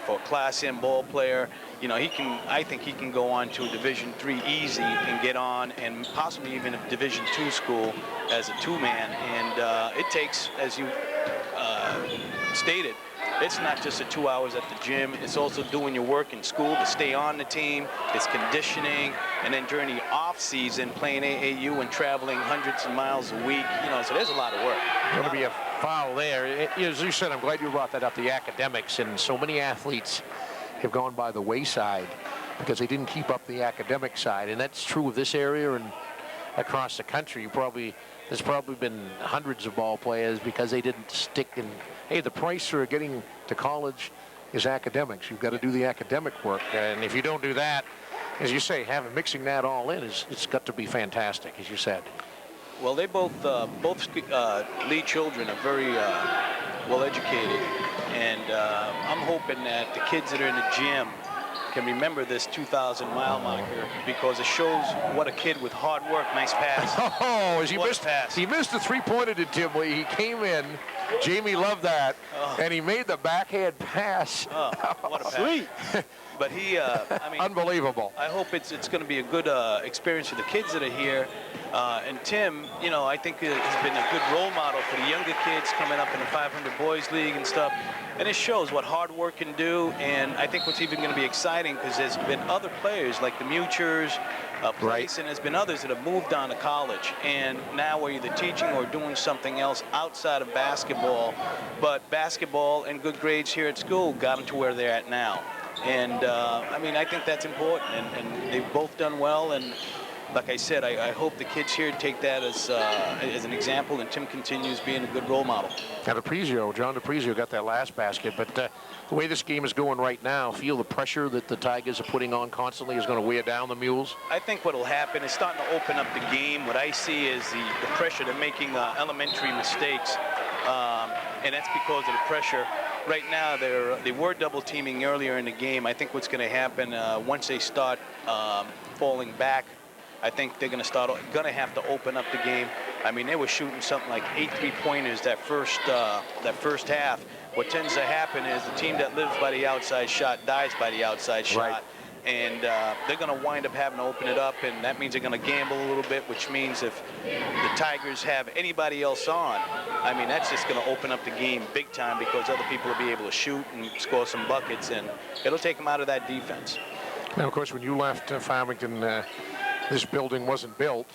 F: for a Class M ball player. You know, I think he can go on to a Division III easy and get on, and possibly even a Division II school as a two-man. And it takes, as you stated, it's not just the 2 hours at the gym. It's also doing your work in school to stay on the team. It's conditioning, and then during the off season, playing AAU and traveling hundreds of miles a week. You know, so there's a lot of work.
B: Going to be a foul there. As you said, I'm glad you brought that up, the academics, and so many athletes have gone by the wayside because they didn't keep up the academic side. And that's true of this area and across the country. There's probably been hundreds of ball players because they didn't stick in. Hey, the price for getting to college is academics. You've got to do the academic work. And if you don't do that, as you say, mixing that all in, it's got to be fantastic, as you said.
F: Well, they both Lee children are very well educated, and I'm hoping that the kids that are in the gym can remember this 2,000-mile marker because it shows what a kid with hard work, nice pass.
B: Oh, he missed the three-pointer to Tim Lee. He came in. Jamie loved that, and he made the backhand pass.
F: Oh, what a pass.
B: Sweet.
F: But he, I mean,
B: unbelievable.
F: I hope it's going to be a good experience for the kids that are here. And Tim, you know, I think has been a good role model for the younger kids coming up in the 500 Boys League and stuff. And it shows what hard work can do. And I think what's even going to be exciting, because there's been other players like the Mutchers, Price, and there's been others that have moved on to college. And now we're either teaching or doing something else outside of basketball. But basketball and good grades here at school got them to where they're at now. And I mean, I think that's important, and they've both done well. And like I said, I hope the kids here take that as an example, and Tim continues being a good role model.
B: Now, John DePrizio got that last basket, but the way this game is going right now, feel the pressure that the Tigers are putting on constantly is going to wear down the Mules?
F: I think what will happen is starting to open up the game. What I see is the pressure. They're making elementary mistakes, and that's because of the pressure. Right now, they were double teaming earlier in the game. I think what's going to happen once they start falling back, I think they're going to have to open up the game. I mean, they were shooting something like 8 3-pointers that first half. What tends to happen is the team that lives by the outside shot dies by the outside shot.
B: Right.
F: And they're going to wind up having to open it up, and that means they're going to gamble a little bit, which means if the Tigers have anybody else on, I mean, that's just going to open up the game big time because other people will be able to shoot and score some buckets, and it'll take them out of that defense.
B: Now, of course, when you left Farmington, this building wasn't built,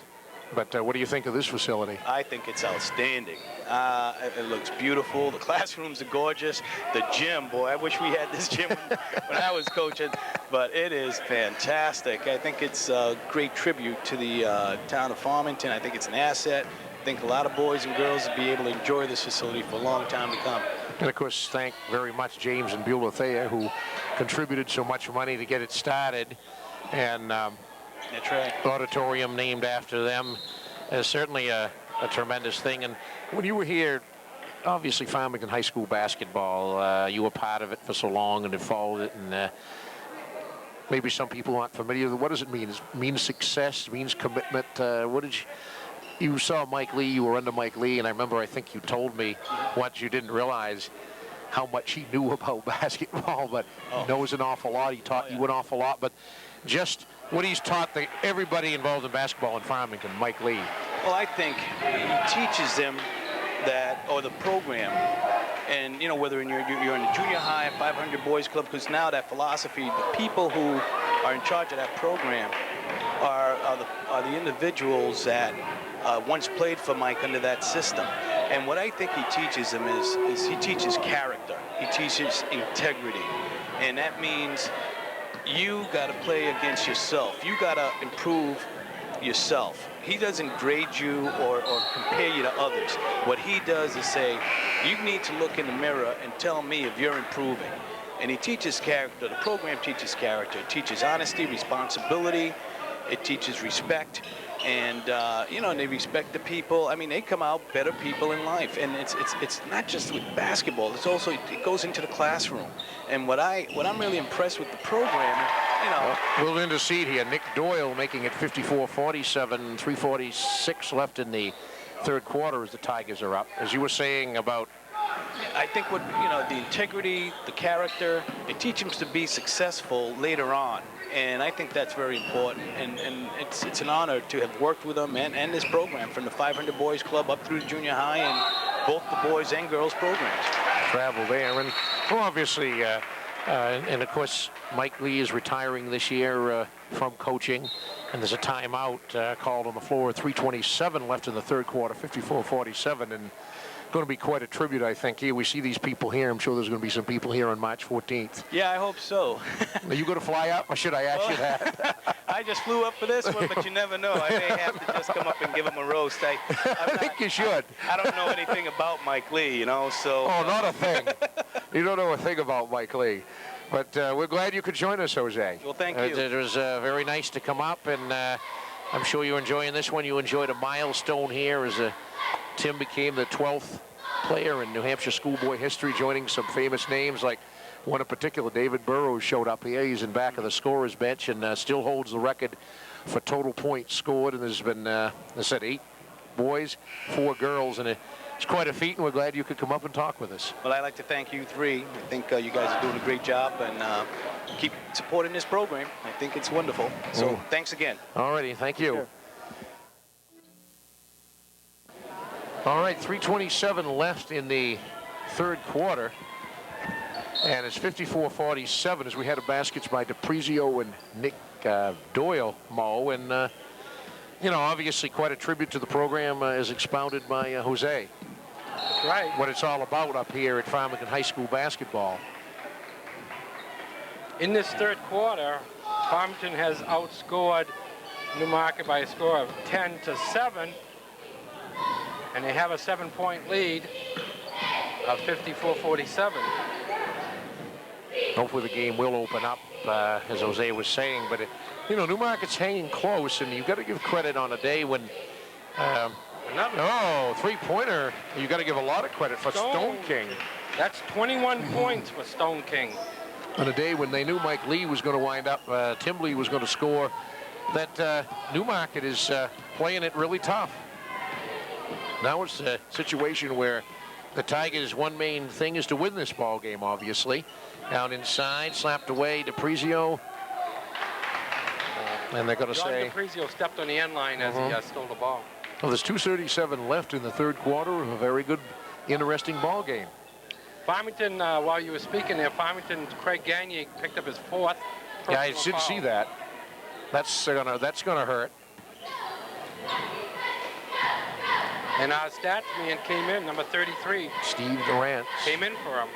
B: but what do you think of this facility?
F: I think it's outstanding. It looks beautiful. The classrooms are gorgeous. The gym, boy, I wish we had this gym when I was coaching, but it is fantastic. I think it's a great tribute to the town of Farmington. I think it's an asset. I think a lot of boys and girls will be able to enjoy this facility for a long time to come.
B: And, of course, thank very much James and Beulah Thayer, who contributed so much money to get it started. And
F: that's right.
B: Auditorium named after them is certainly a tremendous thing. And when you were here, obviously Farmington High School basketball, you were part of it for so long and have followed it. And maybe some people aren't familiar with it. What does it mean? It means success, it means commitment. What did you saw Mike Lee, you were under Mike Lee, and I think you told me once you didn't realize how much he knew about basketball, but he knows an awful lot. He taught you an awful lot, but just what he's taught everybody involved in basketball in Farmington, Mike Lee.
F: Well, I think he teaches them that, or the program, and you know, whether you're in the junior high, 500 boys club, because now that philosophy, the people who are in charge of that program are the individuals that once played for Mike under that system. And what I think he teaches them is he teaches character. He teaches integrity. And that means you got to play against yourself. You got to improve yourself. He doesn't grade you or compare you to others. What he does is say, you need to look in the mirror and tell me if you're improving. And he teaches character. The program teaches character. It teaches honesty, responsibility. It teaches respect. And, you know, and they respect the people. I mean, they come out better people in life. And it's not just with basketball. It's also, it goes into the classroom. And what I'm really impressed with the program, you know.
B: We'll intercede here. Nick Doyle making it 54-47, 3:46 left in the third quarter as the Tigers are up. As you were saying about...
F: I think what, you know, the integrity, the character, it teaches them to be successful later on. And I think that's very important. And it's an honor to have worked with them and this program from the 500 Boys Club up through the junior high and both the boys and girls programs.
B: Travel there. And well, obviously, and of course, Mike Lee is retiring this year from coaching. And there's a timeout called on the floor. 3:27 left in the third quarter, 54-47. And going to be quite a tribute, I think. Here we see these people here. I'm sure there's going to be some people here on March 14th.
F: Yeah, I hope so.
B: Are you going to fly up, or should I ask you that?
F: I just flew up for this one, but you never know. I may have to just come up and give him a roast.
B: I think you should.
F: I don't know anything about Mike Lee, you know, so.
B: Oh, not a thing. You don't know a thing about Mike Lee. But we're glad you could join us, Jose.
F: Well, thank you.
B: It was very nice to come up, and I'm sure you're enjoying this one. You enjoyed a milestone here as Tim became the 12th player in New Hampshire schoolboy history, joining some famous names like one in particular, David Burrows, showed up here. He's in back of the scorer's bench and still holds the record for total points scored. And there's been, I said, 8 boys, 4 girls, and it's quite a feat, and we're glad you could come up and talk with us.
F: Well, I'd like to thank you 3. I think you guys are doing a great job, and keep supporting this program. I think it's wonderful. So thanks again.
B: All righty, thank you. Sure. All right, 3:27 left in the third quarter, and it's 54-47 as we had a baskets by DiPrizio and Nick Doyle, Mo, and you know, obviously quite a tribute to the program as expounded by Jose.
C: That's right.
B: What it's all about up here at Farmington High School basketball.
C: In this third quarter, Farmington has outscored Newmarket by a score of 10-7. And they have a 7-point lead of 54-47.
B: Hopefully the game will open up, as Jose was saying. But, you know, Newmarket's hanging close, and you've got to give credit on a day when, three-pointer, you've got to give a lot of credit for Stone King.
C: That's 21 points for Stone King.
B: On a day when they knew Mike Lee was going to wind up, Tim Lee was going to score, that Newmarket is playing it really tough. Now it's a situation where the Tigers' one main thing is to win this ball game, obviously. Down inside, slapped away, DiPrizio. And they're going to say...
C: DiPrizio stepped on the end line as he stole the ball.
B: Well, there's 2:37 left in the third quarter. A very good, interesting ball game.
C: Farmington, while you were speaking there, Farmington, Craig Gagne picked up his 4th.
B: Yeah, I didn't see that. That's gonna hurt.
C: And our stats man came in, number 33.
B: Steve Durant.
C: Came in for him.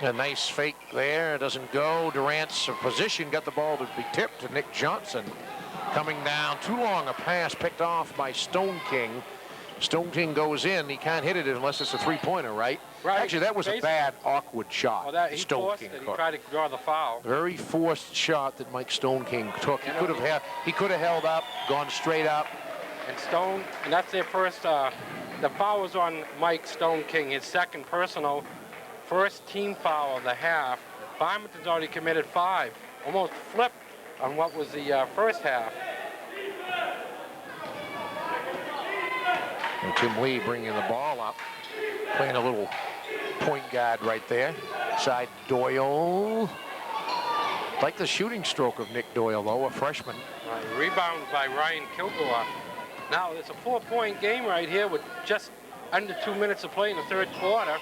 B: A nice fake there. It doesn't go. Durant's position got the ball to be tipped to Nick Johnson. Coming down. Too long a pass picked off by Stone King. Stone King goes in. He can't hit it unless it's a three-pointer, right?
C: Right.
B: Actually, that was a bad, awkward shot.
C: Well, he
B: Stone
C: forced
B: King
C: it. He tried to draw the foul.
B: Very forced shot that Mike Stone King took. He could have held up, gone straight up.
C: And that's their first. The foul was on Mike Stone King, his second personal, first team foul of the half. Farmington's already committed 5, almost flipped on what was the first half.
B: And Tim Lee bringing the ball up, playing a little point guard right there. Side Doyle. Like the shooting stroke of Nick Doyle, though, a freshman.
C: Rebound by Ryan Kilgore. Now, it's a 4-point game right here with just under 2 minutes to play in the third quarter.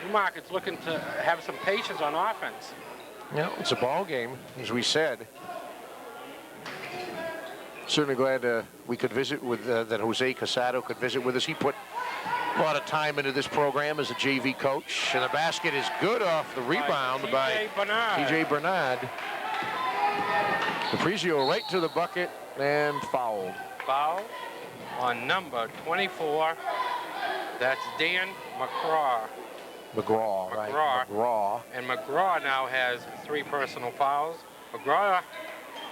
C: Newmarket's looking to have some patience on offense.
B: Yeah, it's a ball game, as we said. Certainly glad we could visit with, that Jose Casado could visit with us. He put a lot of time into this program as a JV coach. And the basket is good off the rebound by TJ Bernard. DiPrizio right to the bucket and fouled.
C: Foul on number 24. That's Dan McGraw.
B: McGraw.
C: And McGraw now has 3 personal fouls. McGraw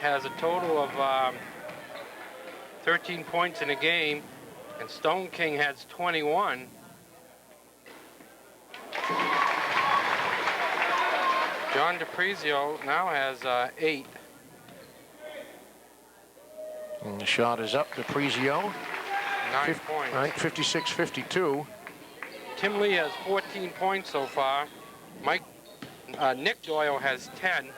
C: has a total of 13 points in a game, and Stone King has 21. John DiPrizio now has 8.
B: And the shot is up. DiPrizio.
C: 9 points.
B: Right, 56-52.
C: Tim Lee has 14 points so far. Nick Doyle has 10.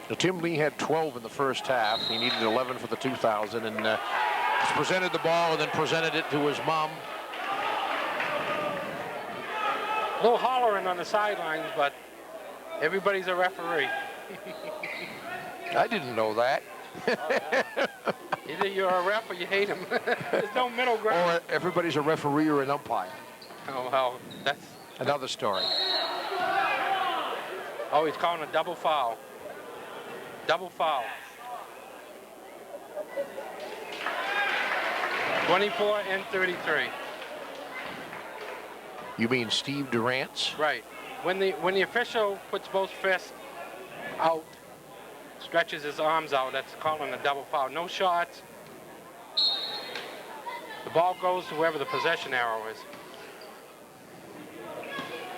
B: So Tim Lee had 12 in the first half. He needed 11 for the 2,000, and just presented the ball and then presented it to his mom.
C: A little hollering on the sidelines, but everybody's a referee.
B: I didn't know that.
C: Either you're a ref or you hate him. There's no middle ground.
B: Or everybody's a referee or an umpire.
C: Oh, well, that's...
B: Another story.
C: Oh, he's calling a double foul. Double foul. 24 and 33.
B: You mean Steve Durant's?
C: Right. When the official puts both fists out, stretches his arms out, that's calling a double foul. No shots. The ball goes to wherever the possession arrow is.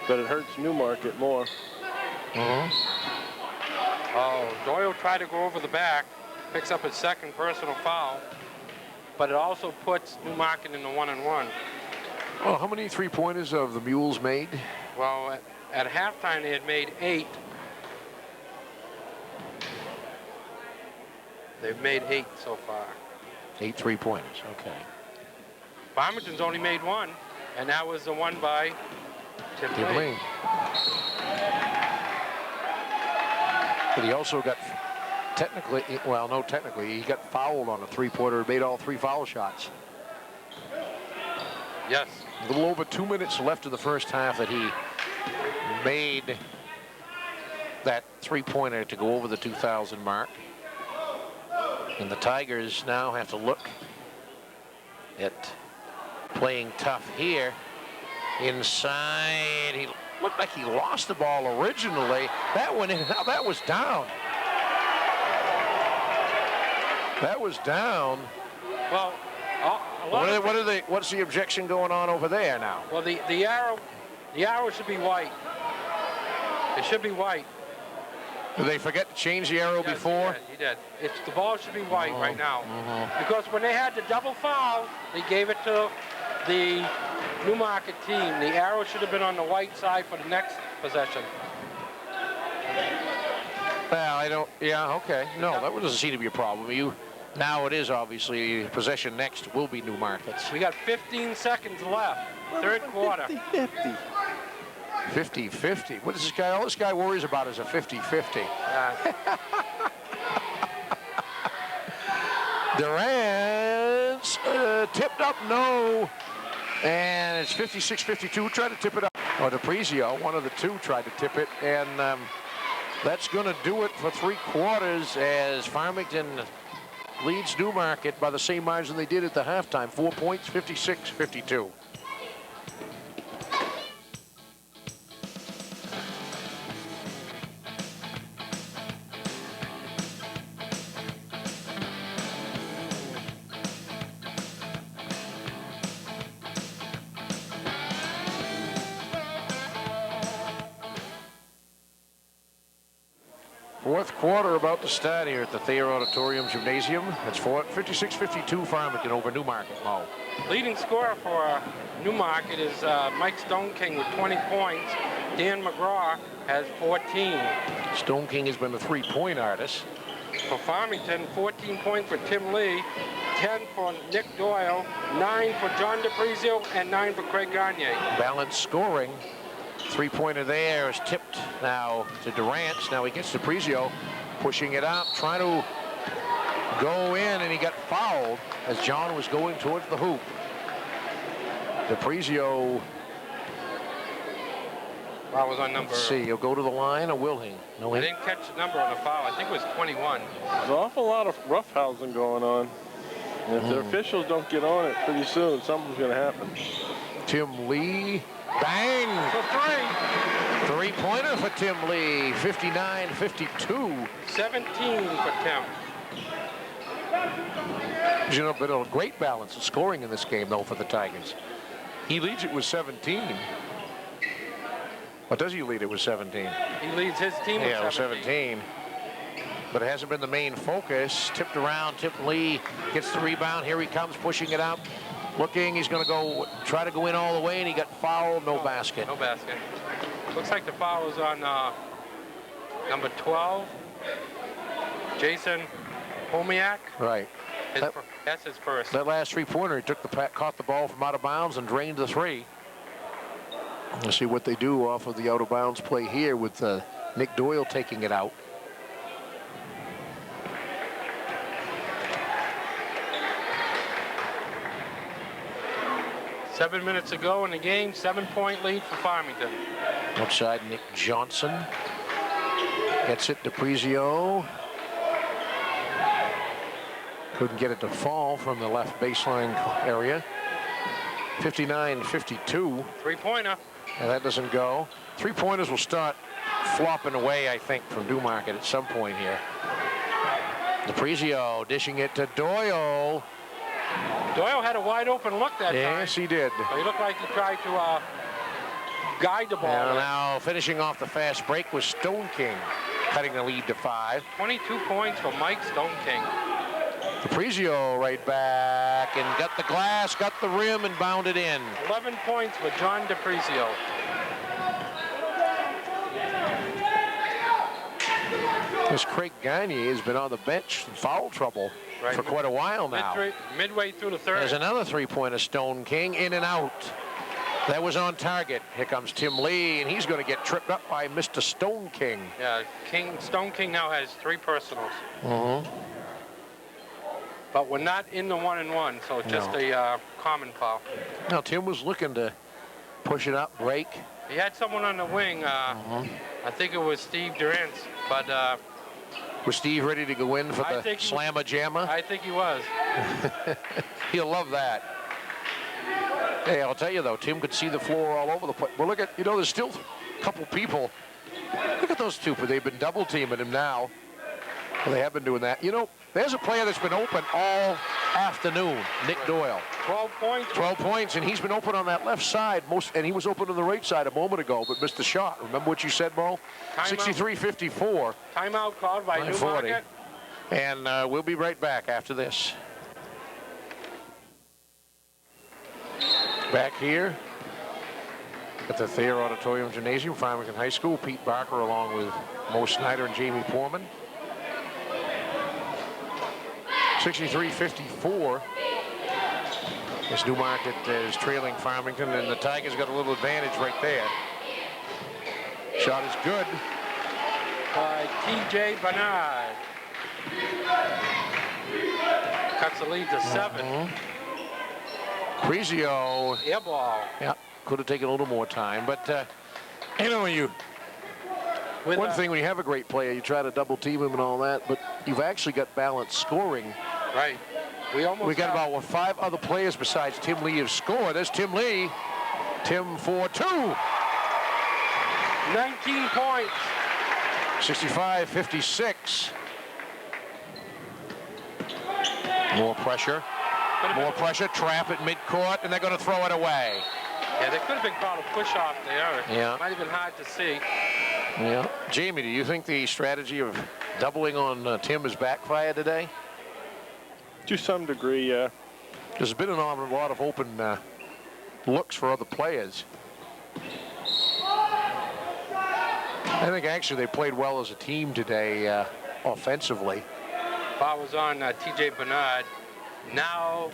D: But it hurts Newmarket more.
C: Oh, Doyle tried to go over the back, picks up his second personal foul, but it also puts Newmarket in the 1-and-1.
B: Well, how many three-pointers have the Mules made?
C: Well, at halftime they had made 8. They've made 8 so far.
B: 8 three-pointers, okay.
C: Farmington's only made 1, and that was the one by Tim Lee.
B: But he also got technically, well, no, technically, he got fouled on a three-pointer, made all 3 foul shots.
C: Yes.
B: A little over 2 minutes left in the first half that he made that three-pointer to go over the 2,000 mark. And the Tigers now have to look at playing tough here. Inside, he looked like he lost the ball originally. That went in, now that was down. That was down.
C: Well,
B: What's the objection going on over there now?
C: Well, the arrow should be white. It should be white.
B: Did they forget to change the arrow before?
C: He did. The ball should be white right now. Because when they had the double foul, they gave it to the Newmarket team. The arrow should have been on the white side for the next possession.
B: Well, okay. No, that doesn't seem to be a problem. Now it is obviously possession next will be Newmarket's.
C: We got 15 seconds left, third quarter.
B: 50-50. What is this guy? All this guy worries about is a 50-50. Durant's tipped up, no. And it's 56-52. Tried to tip it up. Oh, DePrizio, one of the two, tried to tip it. And that's going to do it for 3 quarters as Farmington leads Newmarket by the same margin they did at the halftime. 4 points, 56-52. Fourth quarter about to start here at the Thayer Auditorium Gymnasium. It's 56-52 Farmington over Newmarket. Mo.
C: Leading scorer for Newmarket is Mike Stone King with 20 points. Dan McGraw has 14.
B: Stone King has been a three-point artist.
C: For Farmington, 14 points for Tim Lee, 10 for Nick Doyle, 9 for John DePrizio, and 9 for Craig Gagne.
B: Balanced scoring. Three-pointer there is tipped now to Durant. Now he gets DePrizio, pushing it up, trying to go in, and he got fouled as John was going towards the hoop. DePrizio.
C: Foul was on number.
B: Let's see, he'll go to the line, or will he? No,
C: I didn't catch the number on the foul. I think it was 21.
D: There's an awful lot of roughhousing going on. And if the officials don't get on it pretty soon, something's going to happen. Tim Lee.
B: Bang!
C: For 3.
B: Three-pointer for Tim Lee, 59-52.
C: 17 for Tim.
B: You know, but a great balance of scoring in this game, though, for the Tigers. He leads it with 17. What does he lead it with 17?
C: He leads his team with
B: 17. But it hasn't been the main focus. Tipped around, Tim Lee gets the rebound. Here he comes, pushing it up. Looking, he's going to try to go in all the way, and he got fouled. No basket.
C: No basket. Looks like the foul was on number 12, Jason Homiak.
B: Right.
C: That's his first.
B: That last three-pointer, he caught the ball from out of bounds and drained the 3. Let's see what they do off of the out-of-bounds play here with Nick Doyle taking it out.
C: 7 minutes to go in the game, 7-point lead for Farmington.
B: Outside Nick Johnson. Gets it to Prezio. Couldn't get it to fall from the left baseline area. 59-52.
C: Three-pointer.
B: And that doesn't go. Three-pointers will start flopping away, I think, from Newmarket at some point here. DePrizio dishing it to Doyle.
C: Doyle had a wide open look that time.
B: Yes, he did.
C: But he looked like he tried to guide the ball.
B: And now finishing off the fast break was Stone King, cutting the lead to 5.
C: 22 points for Mike Stone King.
B: DePrizio right back and got the glass, got the rim, and bounded in.
C: 11 points for John DePrizio.
B: This Craig Gagne has been on the bench in foul trouble for quite a while now.
C: Midway through the third.
B: There's another three-pointer, Stone King, in and out. That was on target. Here comes Tim Lee, and he's going to get tripped up by Mr. Stone King.
C: Yeah, Stone King now has 3 personals.
B: Mm-hmm.
C: But we're not in the 1-and-1, so it's just a common foul.
B: Now, Tim was looking to push it up, break.
C: He had someone on the wing. I think it was Steve Durant's, but...
B: was Steve ready to go in for the slamma-jamma?
C: I think he was.
B: He'll love that. Hey, I'll tell you, though, Tim could see the floor all over the place. Well, look at, there's still a couple people. Look at those two, but they've been double-teaming him now. Well, they have been doing that. There's a player that's been open all afternoon, Nick Doyle.
C: 12 points.
B: 12 points, and he's been open on that left side, and he was open on the right side a moment ago, but missed the shot. Remember what you said, Mo? 63-54.
C: Timeout called by Newmarket.
B: And we'll be right back after this. Back here at the Thayer Auditorium Gymnasium, Farmington High School. Pete Barker along with Mo Snyder and Jamie Poorman. 63-54. As Newmarket is trailing Farmington, and the Tigers got a little advantage right there. Shot is good.
C: By T.J. Bernard. Cuts the lead to 7.
B: Prezio.
C: Air ball.
B: Yeah, could have taken a little more time, but one thing when you have a great player, you try to double team him and all that, but you've actually got balanced scoring.
C: Right. We
B: got about 5 other players besides Tim Lee have scored. There's Tim Lee. Tim for 2.
C: 19 points.
B: 65-56. More pressure. More pressure. Trap at midcourt, and they're going to throw it away.
C: Yeah, there could have been called a push off there.
B: Yeah.
C: Might have been hard to see.
B: Yeah. Jamie, do you think the strategy of doubling on Tim has backfired today?
D: To some degree, yeah.
B: There's been a lot of open looks for other players. I think actually they played well as a team today offensively.
C: Foul was on T.J. Bernard. Now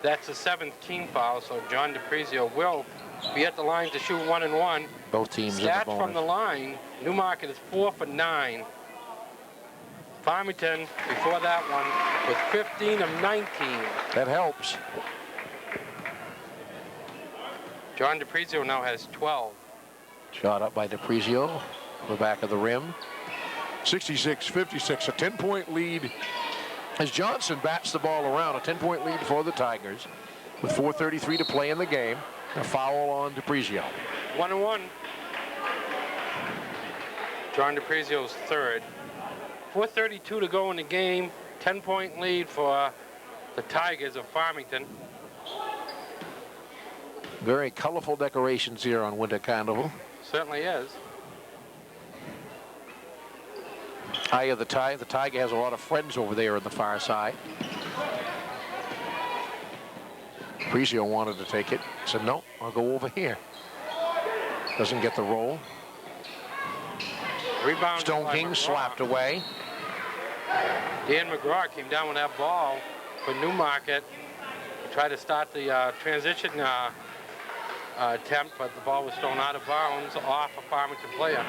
C: that's the 7th team foul, so John DePrizio will be at the line to shoot 1-and-1.
B: Both teams
C: Stats from the line, Newmarket is 4 for 9. Farmington, before that one, was 15 of 19.
B: That helps.
C: John DePrizio now has 12.
B: Shot up by DePrizio, the back of the rim. 66-56, a 10-point lead as Johnson bats the ball around. A 10-point lead for the Tigers with 4:33 to play in the game. A foul on DePrizio.
C: 1-and-1. John DePrizio's 3rd. 4:32 to go in the game. 10-point lead for the Tigers of Farmington.
B: Very colorful decorations here on Winter Carnival.
C: Certainly is.
B: Eye of the Tiger. The Tiger has a lot of friends over there on the far side. DePrizio wanted to take it. Said, no, I'll go over here. Doesn't get the roll.
C: Rebound.
B: Stone King slapped away.
C: Dan McGraw came down with that ball for Newmarket. He tried to start the transition attempt, but the ball was thrown out of bounds off a Farmington player.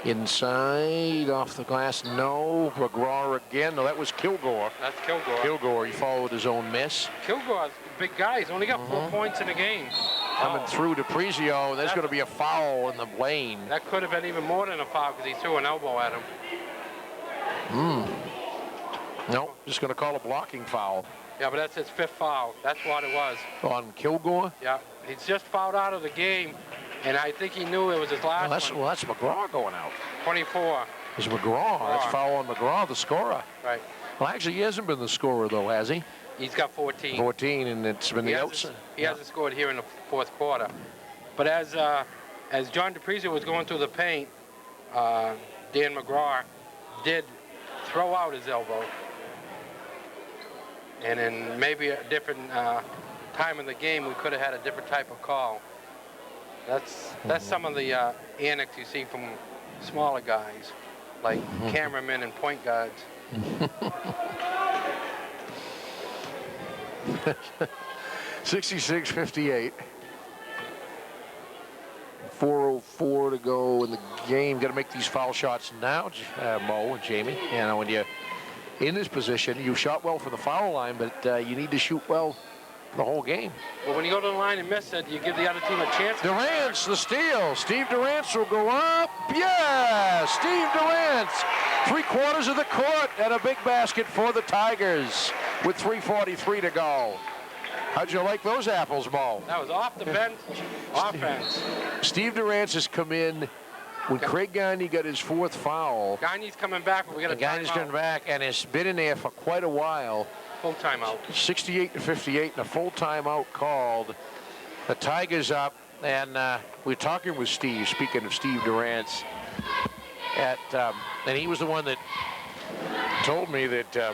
B: Inside, off the glass, no. McGraw again. No, that was Kilgore.
C: That's Kilgore.
B: Kilgore, he followed his own miss.
C: Kilgore's a big guy. He's only got 4 points in the game.
B: Coming through to Prezio, there's going to be a foul in the lane.
C: That could have been even more than a foul because he threw an elbow at him.
B: No, just going to call a blocking foul.
C: Yeah, but that's his 5th foul. That's what it was.
B: On Kilgore?
C: Yeah, he's just fouled out of the game, and I think he knew it was his last one.
B: Well, that's McGraw going out.
C: 24.
B: It's McGraw. That's foul on McGraw, the scorer.
C: Right.
B: Well, actually, he hasn't been the scorer, though, has he?
C: He's got 14.
B: 14, and it's been the outside.
C: He hasn't scored here in the 4th quarter. But as John DePrizio was going through the paint, Dan McGraw did throw out his elbow. And in maybe a different time in the game, we could have had a different type of call. That's some of the annex you see from smaller guys, like cameramen and point guards.
B: 66-58. 4:04 to go in the game. Got to make these foul shots now, Mo and Jamie. You know, when you're in this position, you shot well for the foul line, but you need to shoot well the whole game.
C: Well, when you go to the line and miss it, you give the other team a chance.
B: Durant's the steal. Steve Durant's will go up. Yeah, Steve Durant's 3/4 of the court and a big basket for the Tigers with 3:43 to go. How'd you like those apples, Mo?
C: That was off the bench offense.
B: Steve Durant's has come in when Craig Gagne got his 4th foul.
C: Gagne's coming back, but we got a
B: Gagne's coming back and has been in there for quite a while.
C: Full timeout.
B: 68-58 and a full timeout called. The Tigers up, and we're talking with Steve, speaking of Steve Durant's, and he was the one that told me that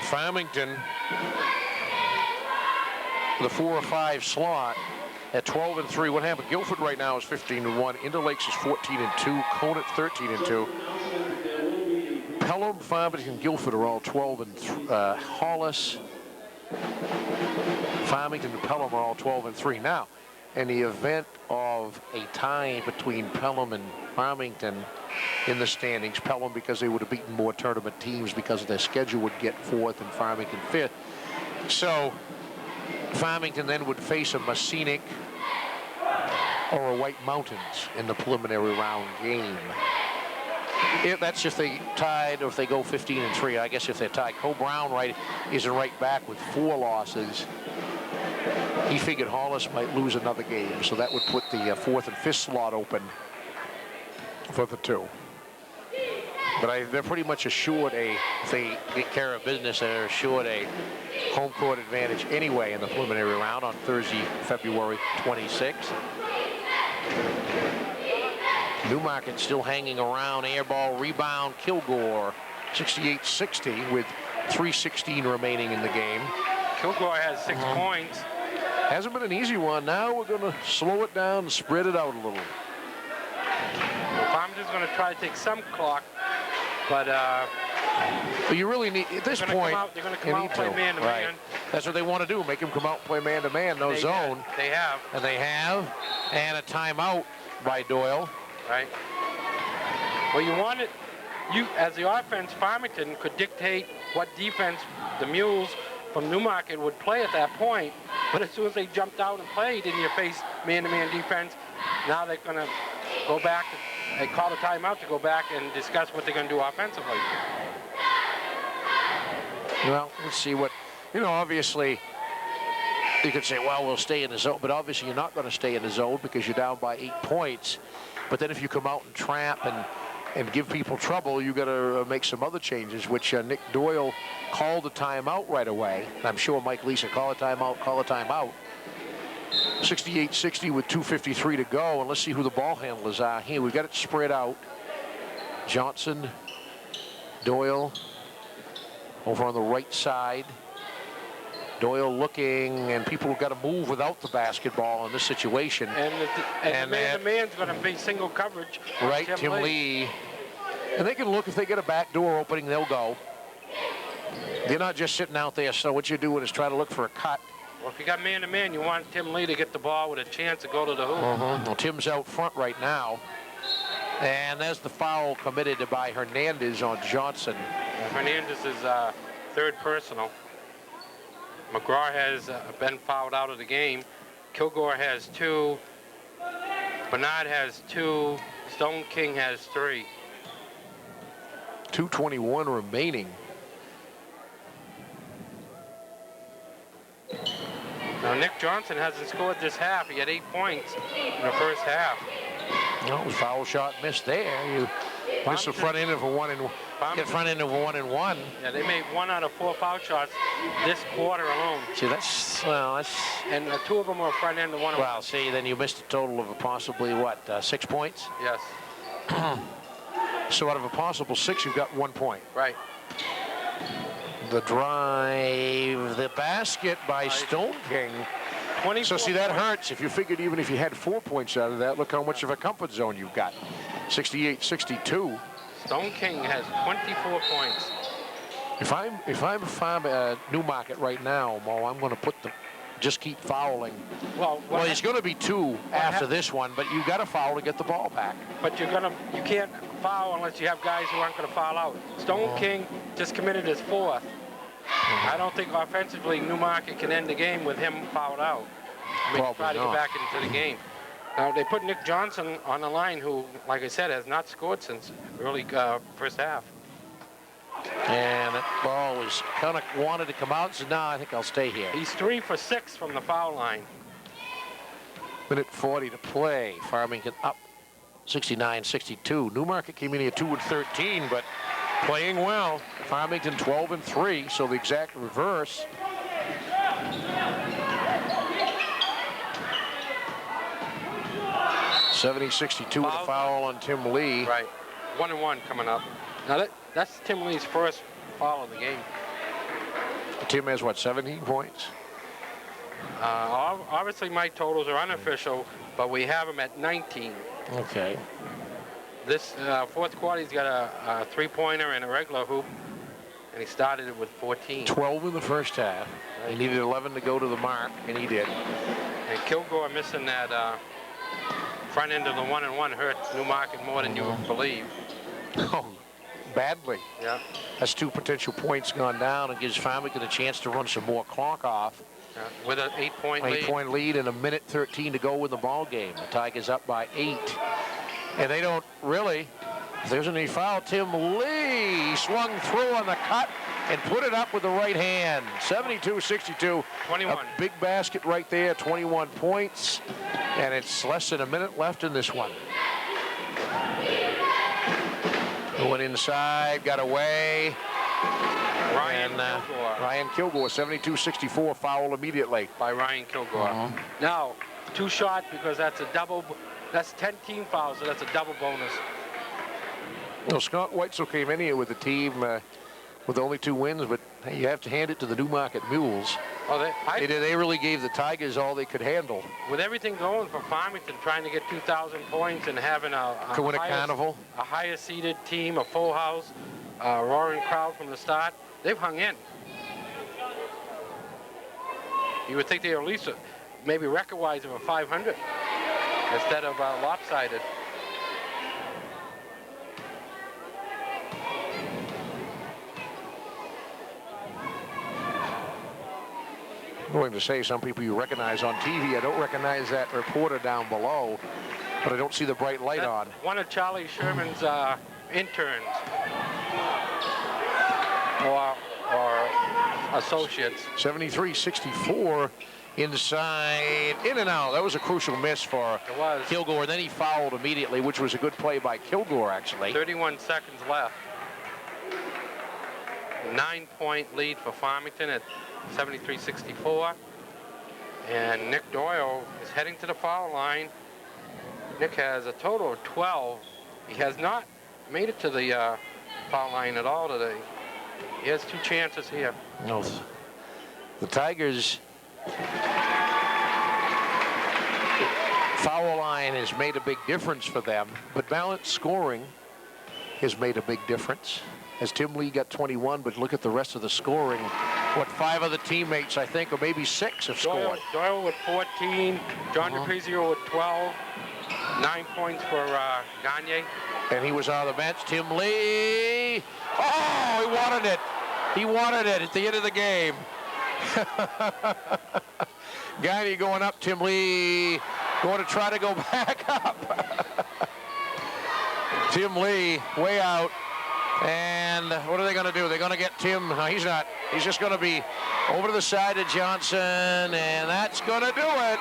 B: Farmington, the 4 or 5 slot at 12-3. What happened? Guilford right now is 15-1. Interlakes is 14-2. Conant 13-2. Pelham, Farmington, Guilford are all 12-3. Hollis, Farmington, and Pelham are all 12-3. Now, in the event of a tie between Pelham and Farmington in the standings, Pelham, because they would have beaten more tournament teams because of their schedule, would get 4th and Farmington 5th. So Farmington then would face a Messinic or a White Mountains in the preliminary round game. That's if they tied, or if they go 15-3. I guess if they're tied. Cole Brown is right back with 4 losses. He figured Hollis might lose another game, so that would put the 4th and 5th slot open for the 2. But they're pretty much assured if they get care of business, they're assured a home court advantage anyway in the preliminary round on Thursday, February 26th. Newmarket still hanging around. Air ball rebound. Kilgore 68-60 with 3:16 remaining in the game.
C: Kilgore has 6 points.
B: Hasn't been an easy one. Now we're going to slow it down and spread it out a little.
C: Farmington's going to try to take some clock, but
B: you really need, at this point,
C: they're going to come out and play man-to-man.
B: Right. That's what they want to do, make them come out and play man-to-man, no zone.
C: They have.
B: And they have. And a timeout by Doyle.
C: Right. Well, you want it, as the offense, Farmington could dictate what defense the Mules from Newmarket would play at that point. But as soon as they jumped out and played in your face man-to-man defense, now they're going to go back. They call the timeout to go back and discuss what they're going to do offensively.
B: Well, let's see what, obviously you could say, well, we'll stay in the zone, but obviously you're not going to stay in the zone because you're down by 8 points. But then if you come out and trap and give people trouble, you got to make some other changes, which Nick Doyle called a timeout right away. I'm sure Mike Lee said, call a timeout. 68-60 with 2:53 to go, and let's see who the ball handlers are here. We've got it spread out. Johnson, Doyle, over on the right side. Doyle looking, and people have got to move without the basketball in this situation.
C: And the man-to-man's going to be single coverage.
B: Right, Tim Lee. And they can look, if they get a back door opening, they'll go. They're not just sitting out there, so what you're doing is try to look for a cut
C: Well, if you got man-to-man, you want Tim Lee to get the ball with a chance to go to the hoop.
B: Well, Tim's out front right now. And there's the foul committed by Hernandez on Johnson.
C: Hernandez's third personal. McGraw has been fouled out of the game. Kilgore has 2. Bernard has 2. Stone King has 3.
B: 2:21 remaining.
C: Now, Nick Johnson hasn't scored this half. He had 8 points in the first half.
B: No, foul shot missed there. You miss the front end of a 1-and-1. Get front end of a 1-and-1.
C: Yeah, they made 1 out of 4 foul shots this quarter alone.
B: See, that's, well, that's...
C: And 2 of them were front end of 1-and-1.
B: Well, see, then you missed a total of possibly, what, 6 points?
C: Yes.
B: So out of a possible 6, you've got 1 point.
C: Right.
B: The drive, the basket by Stone King. So see, that hurts. If you figured even if you had 4 points out of that, look how much of a comfort zone you've got. 68-62.
C: Stone King has 24 points.
B: If I'm Newmarket right now, Mo, I'm going to just keep fouling.
C: Well,
B: there's going to be 2 after this one, but you got to foul to get the ball back.
C: But you can't foul unless you have guys who aren't going to foul out. Stone King just committed his 4th. I don't think offensively Newmarket can end the game with him fouled out. I mean, try to get back into the game. Now, they put Nick Johnson on the line, who, like I said, has not scored since early first half.
B: And that ball was kind of wanted to come out, so now I think I'll stay here.
C: He's 3 for 6 from the foul line.
B: Minute 40 to play. Farmington up 69-62. Newmarket came in here 2-13, but playing well. Farmington 12-3, so the exact reverse. $70-62 with a foul on Tim Lee.
C: Right. 1-and-1 coming up. Now that's Tim Lee's first foul of the game.
B: Tim has what, 17 points?
C: Obviously my totals are unofficial, but we have him at 19.
B: Okay.
C: This fourth quarter, he's got a 3-pointer and a regular hoop, and he started it with 14.
B: 12 in the first half. He needed 11 to go to the mark, and he did.
C: And Kilgore missing that front end of the 1-and-1 hurt Newmarket more than you would believe.
B: Oh, badly.
C: Yeah.
B: That's 2 potential points gone down and gives Farmington a chance to run some more clock off.
C: Yeah. With an 8-point lead.
B: 8-point lead and a minute 13 to go in the ball game. The Tigers up by 8. And they don't really, if there's any foul, Tim Lee swung through on the cut and put it up with the right hand. 72-62.
C: 21.
B: A big basket right there, 21 points. And it's less than a minute left in this one. Went inside, got away. Ryan Kilgore, 72-64, foul immediately.
C: By Ryan Kilgore. Now, 2 shots because that's a double. That's 10 team fouls, so that's a double bonus.
B: Well, Scott Weitzel came in here with the team with only 2 wins, but hey, you have to hand it to the Newmarket Mules.
C: Oh,
B: they really gave the Tigers all they could handle.
C: With everything going for Farmington, trying to get 2,000 points and having a higher seeded team, a full house, a roaring crowd from the start, they've hung in. You would think they were at least maybe record-wise of a 500 instead of lopsided.
B: I'm going to say some people you recognize on TV. I don't recognize that reporter down below, but I don't see the bright light on.
C: One of Charlie Sherman's interns or associates.
B: 73-64 inside, in and out. That was a crucial miss for Kilgore. And then he fouled immediately, which was a good play by Kilgore, actually.
C: 31 seconds left. 9-point lead for Farmington at 73-64. And Nick Doyle is heading to the foul line. Nick has a total of 12. He has not made it to the foul line at all today. He has 2 chances here.
B: No, the Tigers' foul line has made a big difference for them, but balanced scoring has made a big difference. As Tim Lee got 21, but look at the rest of the scoring. what, 5 other teammates, I think, or maybe 6 have scored.
C: Doyle with 14, John DePrizio with 12, 9 points for Gagne.
B: And he was on the bench. Tim Lee. Oh, he wanted it. He wanted it at the end of the game. Gagne going up. Tim Lee going to try to go back up. Tim Lee way out. And what are they going to do? They're going to get Tim. No, he's not. He's just going to be over to the side of Johnson, and that's going to do it.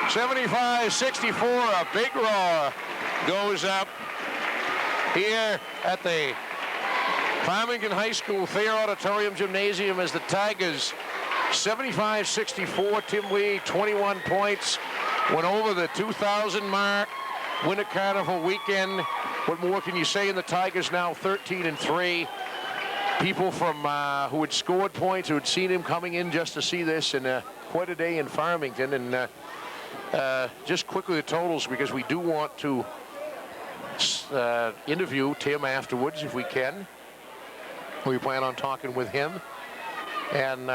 B: 75-64, a big roar goes up here at the Farmington High School Thayer Auditorium Gymnasium as the Tigers, 75-64. Tim Lee, 21 points, went over the 2,000 mark. Winter Carnival weekend. What more can you say? And the Tigers now 13-3. People from who had scored points, who had seen him coming in just to see this, and quite a day in Farmington. And just quickly the totals, because we do want to interview Tim afterwards if we can. We plan on talking with him. And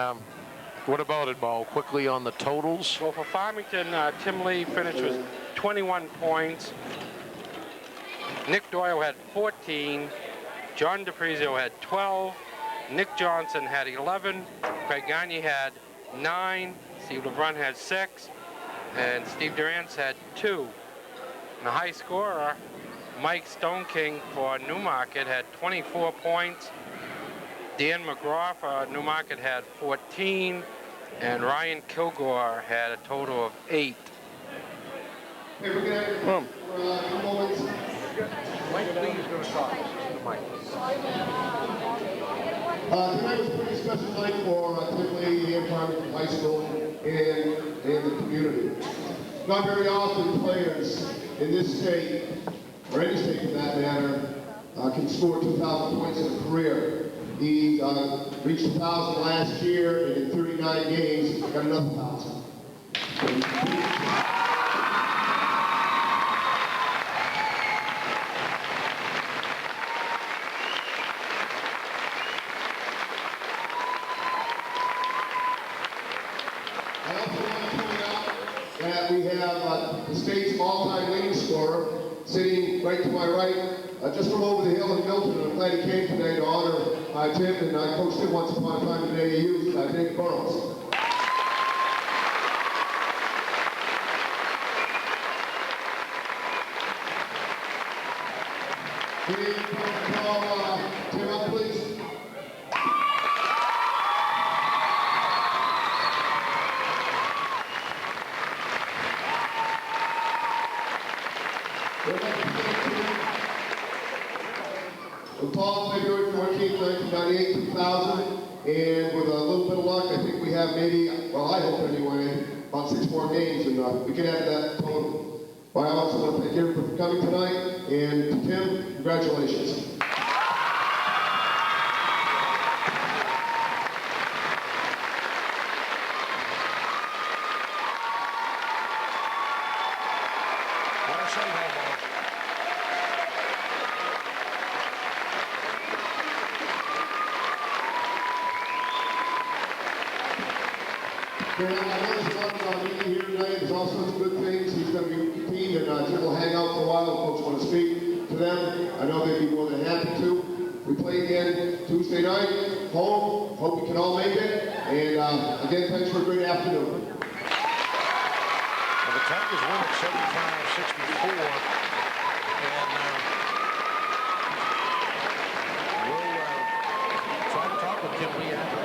B: what about it, Bo? Quickly on the totals.
C: Well, for Farmington, Tim Lee finished with 21 points. Nick Doyle had 14. John DePrizio had 12. Nick Johnson had 11. Craig Gagne had 9. Steve LeBrun had 6. And Steve Durant's had 2. And the high scorer, Mike Stoneking for Newmarket, had 24 points. Dan McGraw for Newmarket had 14. And Ryan Kilgore had a total of 8.
G: Hey, we're going to have for a few moments.
B: Mike Lee is going to talk. Mike.
G: Tonight was a pretty special night for Tim Lee and Farmington High School and the community. Not very often players in this state, or any state for that matter, can score 2,000 points in a career. He reached 1,000 last year, and in 39 games, got another 1,000. That we have the state's all-time leading scorer sitting right to my right, just from over the hill in Milton. I'm glad he came today to honor Tim, and I coached him once upon a time in AAU, Dave Burrows. Can you call Tim up, please? Paul, February 14th, 1998, 2000, and with a little bit of luck, I think we have maybe, well, I hope anyway, about 6 more games, and we can add that total. Well, I also want to thank everyone for coming tonight, and to Tim, congratulations. I know there's a lot about meeting here tonight. There's all sorts of good things. He's going to be with the team, and Tim will hang out for a while. If folks want to speak to them, I know they'd be more than happy to. We play again Tuesday night, home. Hope we can all make it. And again, thanks for a great afternoon.
B: Well, the Tigers win at 75-64. And we'll try to talk with Tim Lee after.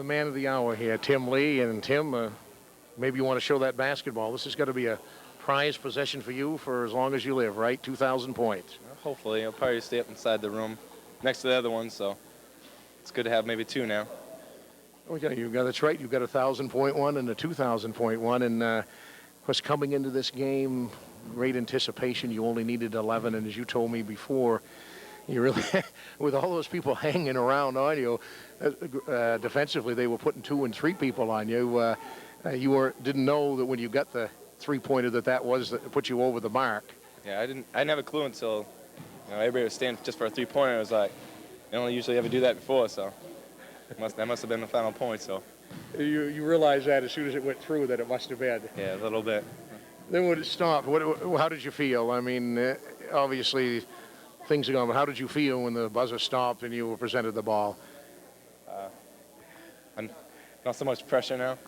B: the man of the hour here, Tim Lee. And Tim, maybe you want to show that basketball. This has got to be a prized possession for you for as long as you live, right? 2,000 points.
H: Hopefully. I'll probably stay up inside the room next to the other one, so it's good to have maybe two now.
B: Okay, that's right. You've got a 1,000-point one and a 2,000-point one. And, of course, coming into this game, great anticipation. You only needed 11. And as you told me before, you really, with all those people hanging around on you, defensively, they were putting 2 and 3 people on you. You didn't know that when you got the three-pointer that put you over the mark.
H: Yeah, I didn't have a clue until everybody was standing just for a three-pointer. I was like, they only usually ever do that before, so that must have been the final point. So
B: you realized that as soon as it went through that it must have been.
H: Yeah, a little bit.
B: Then when it stopped, how did you feel? I mean, obviously things are going, but how did you feel when the buzzer stopped and you were presented the ball?
H: Not so much pressure now.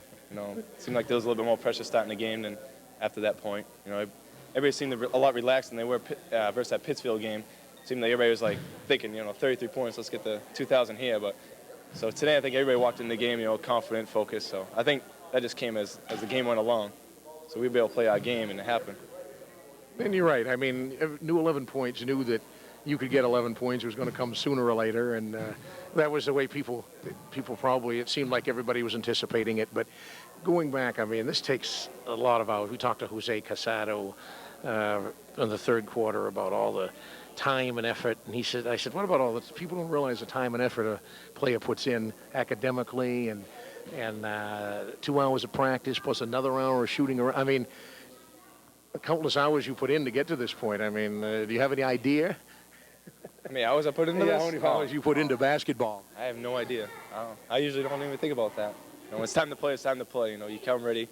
H: It seemed like there was a little bit more pressure starting the game than after that point. Everybody seemed a lot relaxed than they were versus that Pittsfield game. It seemed like everybody was like thinking, 33 points, let's get the 2,000 here. But so today I think everybody walked in the game, confident, focused. So I think that just came as the game went along. So we'd be able to play our game, and it happened.
B: And you're right. I mean, knew 11 points, knew that you could get 11 points. It was going to come sooner or later, and that was the way people probably, it seemed like everybody was anticipating it. But going back, I mean, this takes a lot of hours. We talked to Jose Casado in the third quarter about all the time and effort, and I said, what about all this? People don't realize the time and effort a player puts in academically, and 2 hours of practice plus another hour of shooting around. I mean, countless hours you put in to get to this point. I mean, do you have any idea?
H: How many hours I put into this?
B: How many hours you put into basketball?
H: I have no idea. I usually don't even think about that. When it's time to play, it's time to play. You come ready.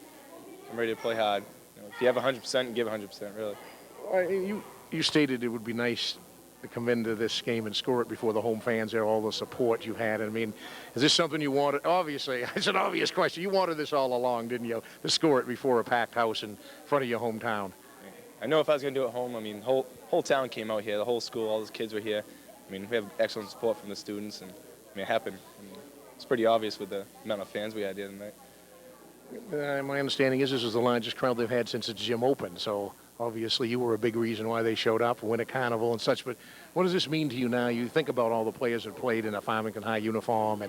H: I'm ready to play hard. If you have 100%, give 100%, really.
B: You stated it would be nice to come into this game and score it before the home fans there, all the support you had. I mean, is this something you wanted? Obviously, it's an obvious question. You wanted this all along, didn't you, to score it before a packed house in front of your hometown?
H: I know if I was going to do it at home, I mean, whole town came out here, the whole school, all those kids were here. I mean, we have excellent support from the students, and it happened. It's pretty obvious with the amount of fans we had the other night.
B: My understanding is this is the largest crowd they've had since the gym opened, so obviously you were a big reason why they showed up, Winter Carnival and such, but what does this mean to you now? You think about all the players that played in a Farmington High uniform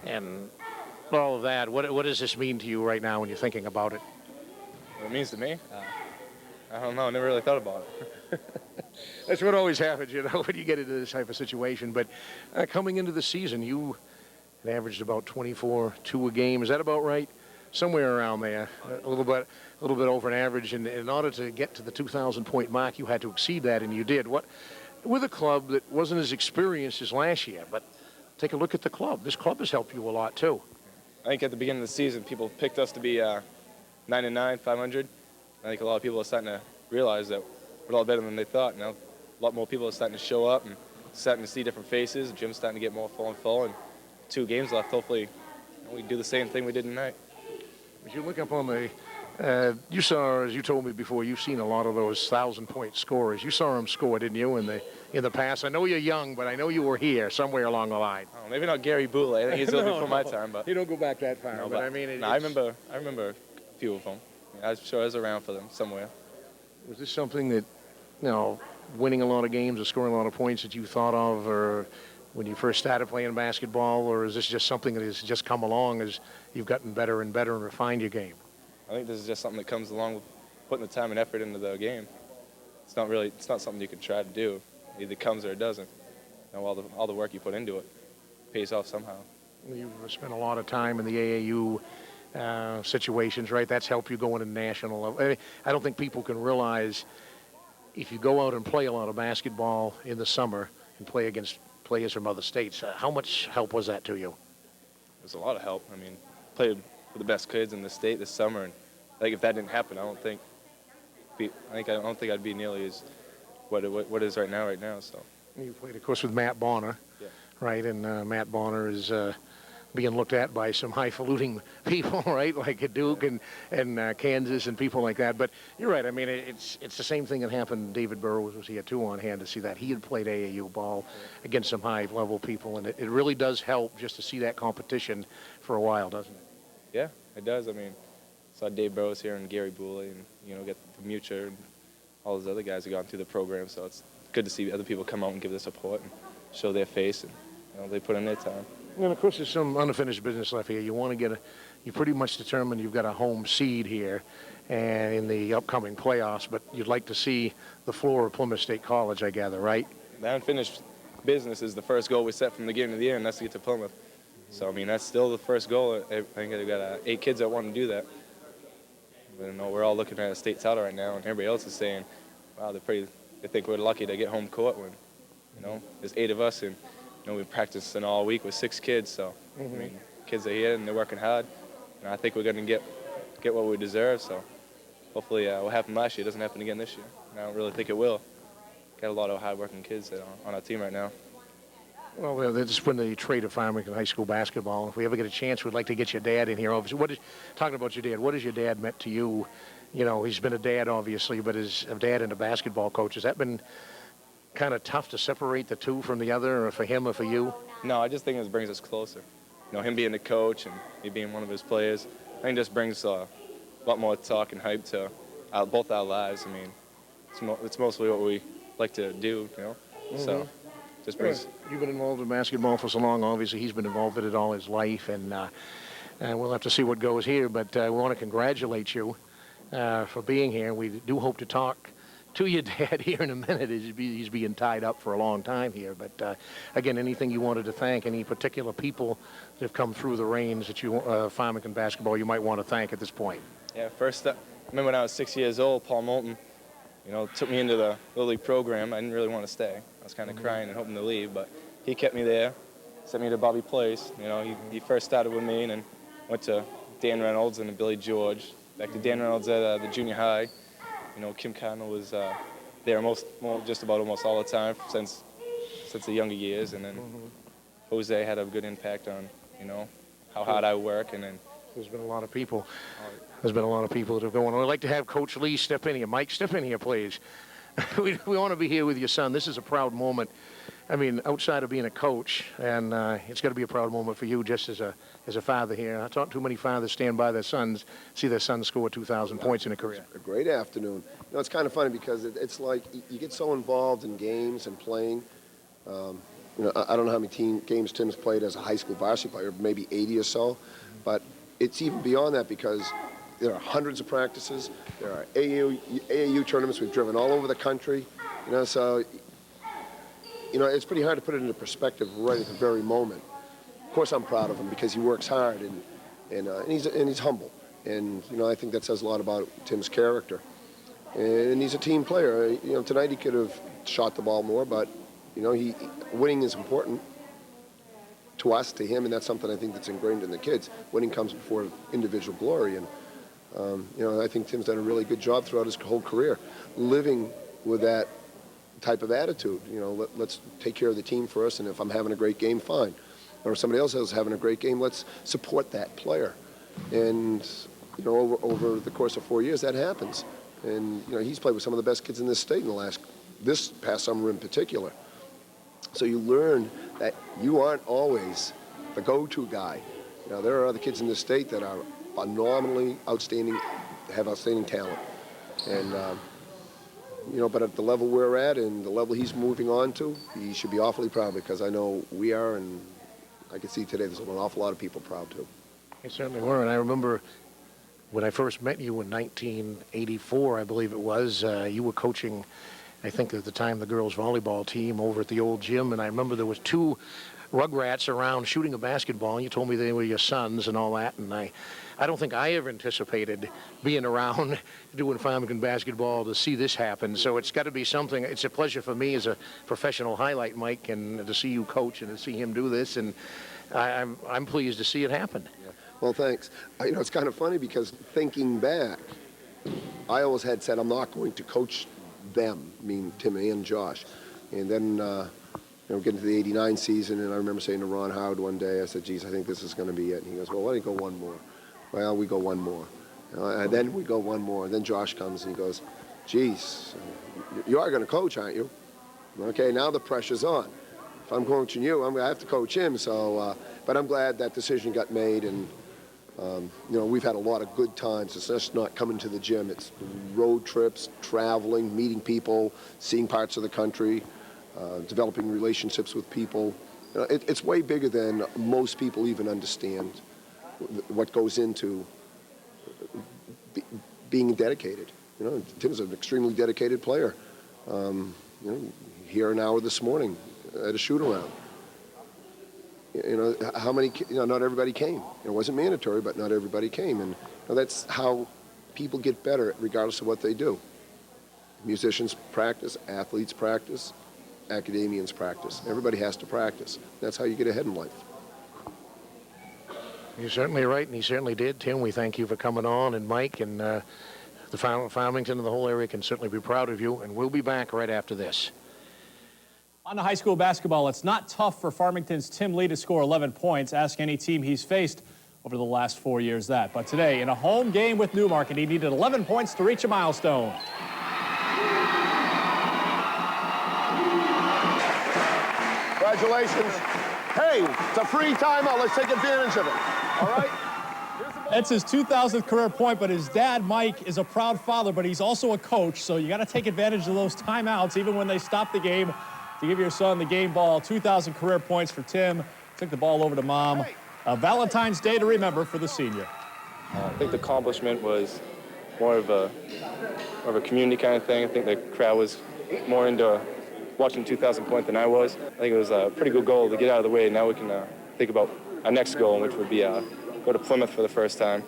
B: and all of that. What does this mean to you right now when you're thinking about it?
H: What it means to me? I don't know. I never really thought about it.
B: That's what always happens, when you get into this type of situation. But coming into the season, you had averaged about 24-2 a game. Is that about right? Somewhere around there, a little bit over an average. And in order to get to the 2,000-point mark, you had to exceed that, and you did. With a club that wasn't as experienced as last year, but take a look at the club. This club has helped you a lot too.
H: I think at the beginning of the season, people picked us to be 9-9, 500. I think a lot of people are starting to realize that we're a lot better than they thought. Now, a lot more people are starting to show up and starting to see different faces. The gym's starting to get more full and full, and 2 games left. Hopefully, we do the same thing we did tonight.
B: As you look up on the, you saw, as you told me before, you've seen a lot of those 1,000-point scorers. You saw them score, didn't you, in the past? I know you're young, but I know you were here somewhere along the line.
H: Oh, maybe not Gary Boulay. I think he's a little before my time, but
B: you don't go back that far.
H: No,
B: but I mean,
H: I remember a few of them. I'm sure I was around for them somewhere.
B: Was this something that, winning a lot of games or scoring a lot of points that you thought of, or when you first started playing basketball, or is this just something that has just come along as you've gotten better and better and refined your game?
H: I think this is just something that comes along with putting the time and effort into the game. It's not something you can try to do. It either comes or it doesn't. All the work you put into it pays off somehow.
B: You've spent a lot of time in the AAU situations, right? That's helped you go into national level. I don't think people can realize if you go out and play a lot of basketball in the summer and play against players from other states, how much help was that to you?
H: It was a lot of help. I mean, played with the best kids in the state this summer, and I think if that didn't happen, I don't think I'd be nearly as what it is right now. So
B: you played, of course, with Matt Bonner,
H: yeah.
B: Right? And Matt Bonner is being looked at by some highfalutin people, right, like at Duke and Kansas and people like that. But you're right. I mean, it's the same thing that happened. David Burrows was here too on hand to see that. He had played AAU ball against some high-level people, and it really does help just to see that competition
I: for a while, doesn't it?
H: Yeah, it does. I mean, saw Dave Burrows here and Gary Booley and, you know, get the Mucher and all those other guys who gone through the program. So it's good to see other people come out and give their support and show their face, and, you know, they put in their time.
I: And of course, there's some unfinished business left here. You want to get you pretty much determined you've got a home seed here and in the upcoming playoffs, but you'd like to see the floor of Plymouth State College, I gather, right?
H: The unfinished business is the first goal we set from the beginning to the end, and that's to get to Plymouth. So, I mean, that's still the first goal. I think I've got 8 kids that want to do that. But, you know, we're all looking at a state title right now, and everybody else is saying, wow, they think we're lucky to get home court when, you know, there's 8 of us, and, you know, we've practiced all week with 6 kids. So, I mean, kids are here, and they're working hard. And I think we're going to get what we deserve. So, hopefully what happened last year doesn't happen again this year. And I don't really think it will. Got a lot of hard-working kids that are on our team right now.
I: Well, this has been the trait of Farmington High School basketball. If we ever get a chance, we'd like to get your dad in here. Obviously, talking about your dad, what has your dad meant to you? You know, he's been a dad, obviously, but as a dad and a basketball coach, has that been kind of tough to separate the two from the other, or for him or for you?
H: No, I just think it brings us closer. You know, him being the coach and me being one of his players, I think this brings a lot more talk and hype to both our lives. I mean, it's mostly what we like to do, you know. So, just brings.
I: You've been involved in basketball for so long. Obviously, he's been involved in it all his life, and we'll have to see what goes here. But we want to congratulate you for being here. We do hope to talk to your dad here in a minute. He's being tied up for a long time here. But again, anything you wanted to thank, any particular people that have come through the reins that you, Farmington basketball, you might want to thank at this point?
H: Yeah, first, I remember when I was 6 years old, Paul Moulton, you know, took me into the Little League program. I didn't really want to stay. I was kind of crying and hoping to leave, but he kept me there, sent me to Bobby Place. You know, he first started with me and then went to Dan Reynolds and Billy George, back to Dan Reynolds at the junior high. You know, Kim Connell was there just about almost all the time since the younger years, and then Jose had a good impact on, you know, how hard I work, and then
I: there's been a lot of people. There's been a lot of people that have gone. I'd like to have Coach Lee step in here. Mike, step in here, please. we want to be here with your son. This is a proud moment. I mean, outside of being a coach, and it's got to be a proud moment for you just as a father here. I thought too many fathers stand by their sons, see their sons score 2,000 points in a career.
J: A great afternoon. You know, it's kind of funny because it's like you get so involved in games and playing. You know, I don't know how many games Tim's played as a high school varsity player, maybe 80 or so, but it's even beyond that because there are hundreds of practices. There are AAU tournaments. We've driven all over the country. You know, so, you know, it's pretty hard to put it into perspective right at the very moment. Of course, I'm proud of him because he works hard and he's humble. And, you know, I think that says a lot about Tim's character. And he's a team player. You know, tonight he could have shot the ball more, but, you know, winning is important to us, to him, and that's something I think that's ingrained in the kids. Winning comes before individual glory, and you know, I think Tim's done a really good job throughout his whole career, living with that type of attitude. You know, let's take care of the team first, and if I'm having a great game, fine. Or if somebody else is having a great game, let's support that player. And you know, over the course of 4 years, that happens. And you know, he's played with some of the best kids in this state in this past summer in particular. So you learn that you aren't always the go-to guy. You know, there are other kids in this state that are phenomenally outstanding, have outstanding talent. And, you know, but at the level we're at and the level he's moving on to, he should be awfully proud because I know we are, and I can see today there's an awful lot of people proud too.
I: They certainly were, and I remember when I first met you in 1984, I believe it was, you were coaching, I think at the time, the girls volleyball team over at the old gym, and I remember there was 2 rugrats around shooting a basketball, and you told me they were your sons and all that, and I don't think I ever anticipated being around doing Farmington basketball to see this happen, so it's got to be something. It's a pleasure for me as a professional highlight, Mike, and to see you coach and to see him do this, and I'm pleased to see it happen.
J: Yeah. Well, thanks. You know, it's kind of funny because thinking back, I always had said I'm not going to coach them, I mean Tim and Josh. And then, you know, getting to the 89 season, and I remember saying to Ron Howard one day, I said, geez, I think this is going to be it. And he goes, well, why don't you go one more? Well, we go one more. And then we go one more. And then Josh comes and he goes, geez, you are going to coach, aren't you? Okay, now the pressure's on. if I'm coaching you, I'm going to have to coach him. So, but I'm glad that decision got made, and you know, we've had a lot of good times. It's just not coming to the gym. It's road trips, traveling, meeting people, seeing parts of the country, developing relationships with people. You know, it's way bigger than most people even understand what goes into being dedicated. You know, Tim's an extremely dedicated player. You know, here an hour this morning at a shoot-around. You know, how many, you know, not everybody came. It wasn't mandatory, but not everybody came. And you know, that's how people get better regardless of what they do. Musicians practice, athletes practice, academians practice. Everybody has to practice. That's how you get ahead in life.
I: You're certainly right, and he certainly did. Tim, we thank you for coming on, and Mike, and the Farmington and the whole area can certainly be proud of you, and we'll be back right after this.
K: On to high school basketball, it's not tough for Farmington's Tim Lee to score 11 points. Ask any team he's faced over the last 4 years that. But today, in a home game with Newmarket, he needed 11 points to reach a milestone.
J: Congratulations. Hey, it's a free timeout. Let's take advantage of it. All right?
K: That's his 2000th career point, but his dad, Mike, is a proud father, but he's also a coach, so you got to take advantage of those timeouts, even when they stop the game, to give your son the game ball. 2,000 career points for Tim. Took the ball over to Mom. Valentine's Day to remember for the senior.
H: I think the accomplishment was more of a community kind of thing. I think the crowd was more into watching 2,000 point than I was. I think it was a pretty good goal to get out of the way. Now we can think about our next goal, which would be go to Plymouth for the first time.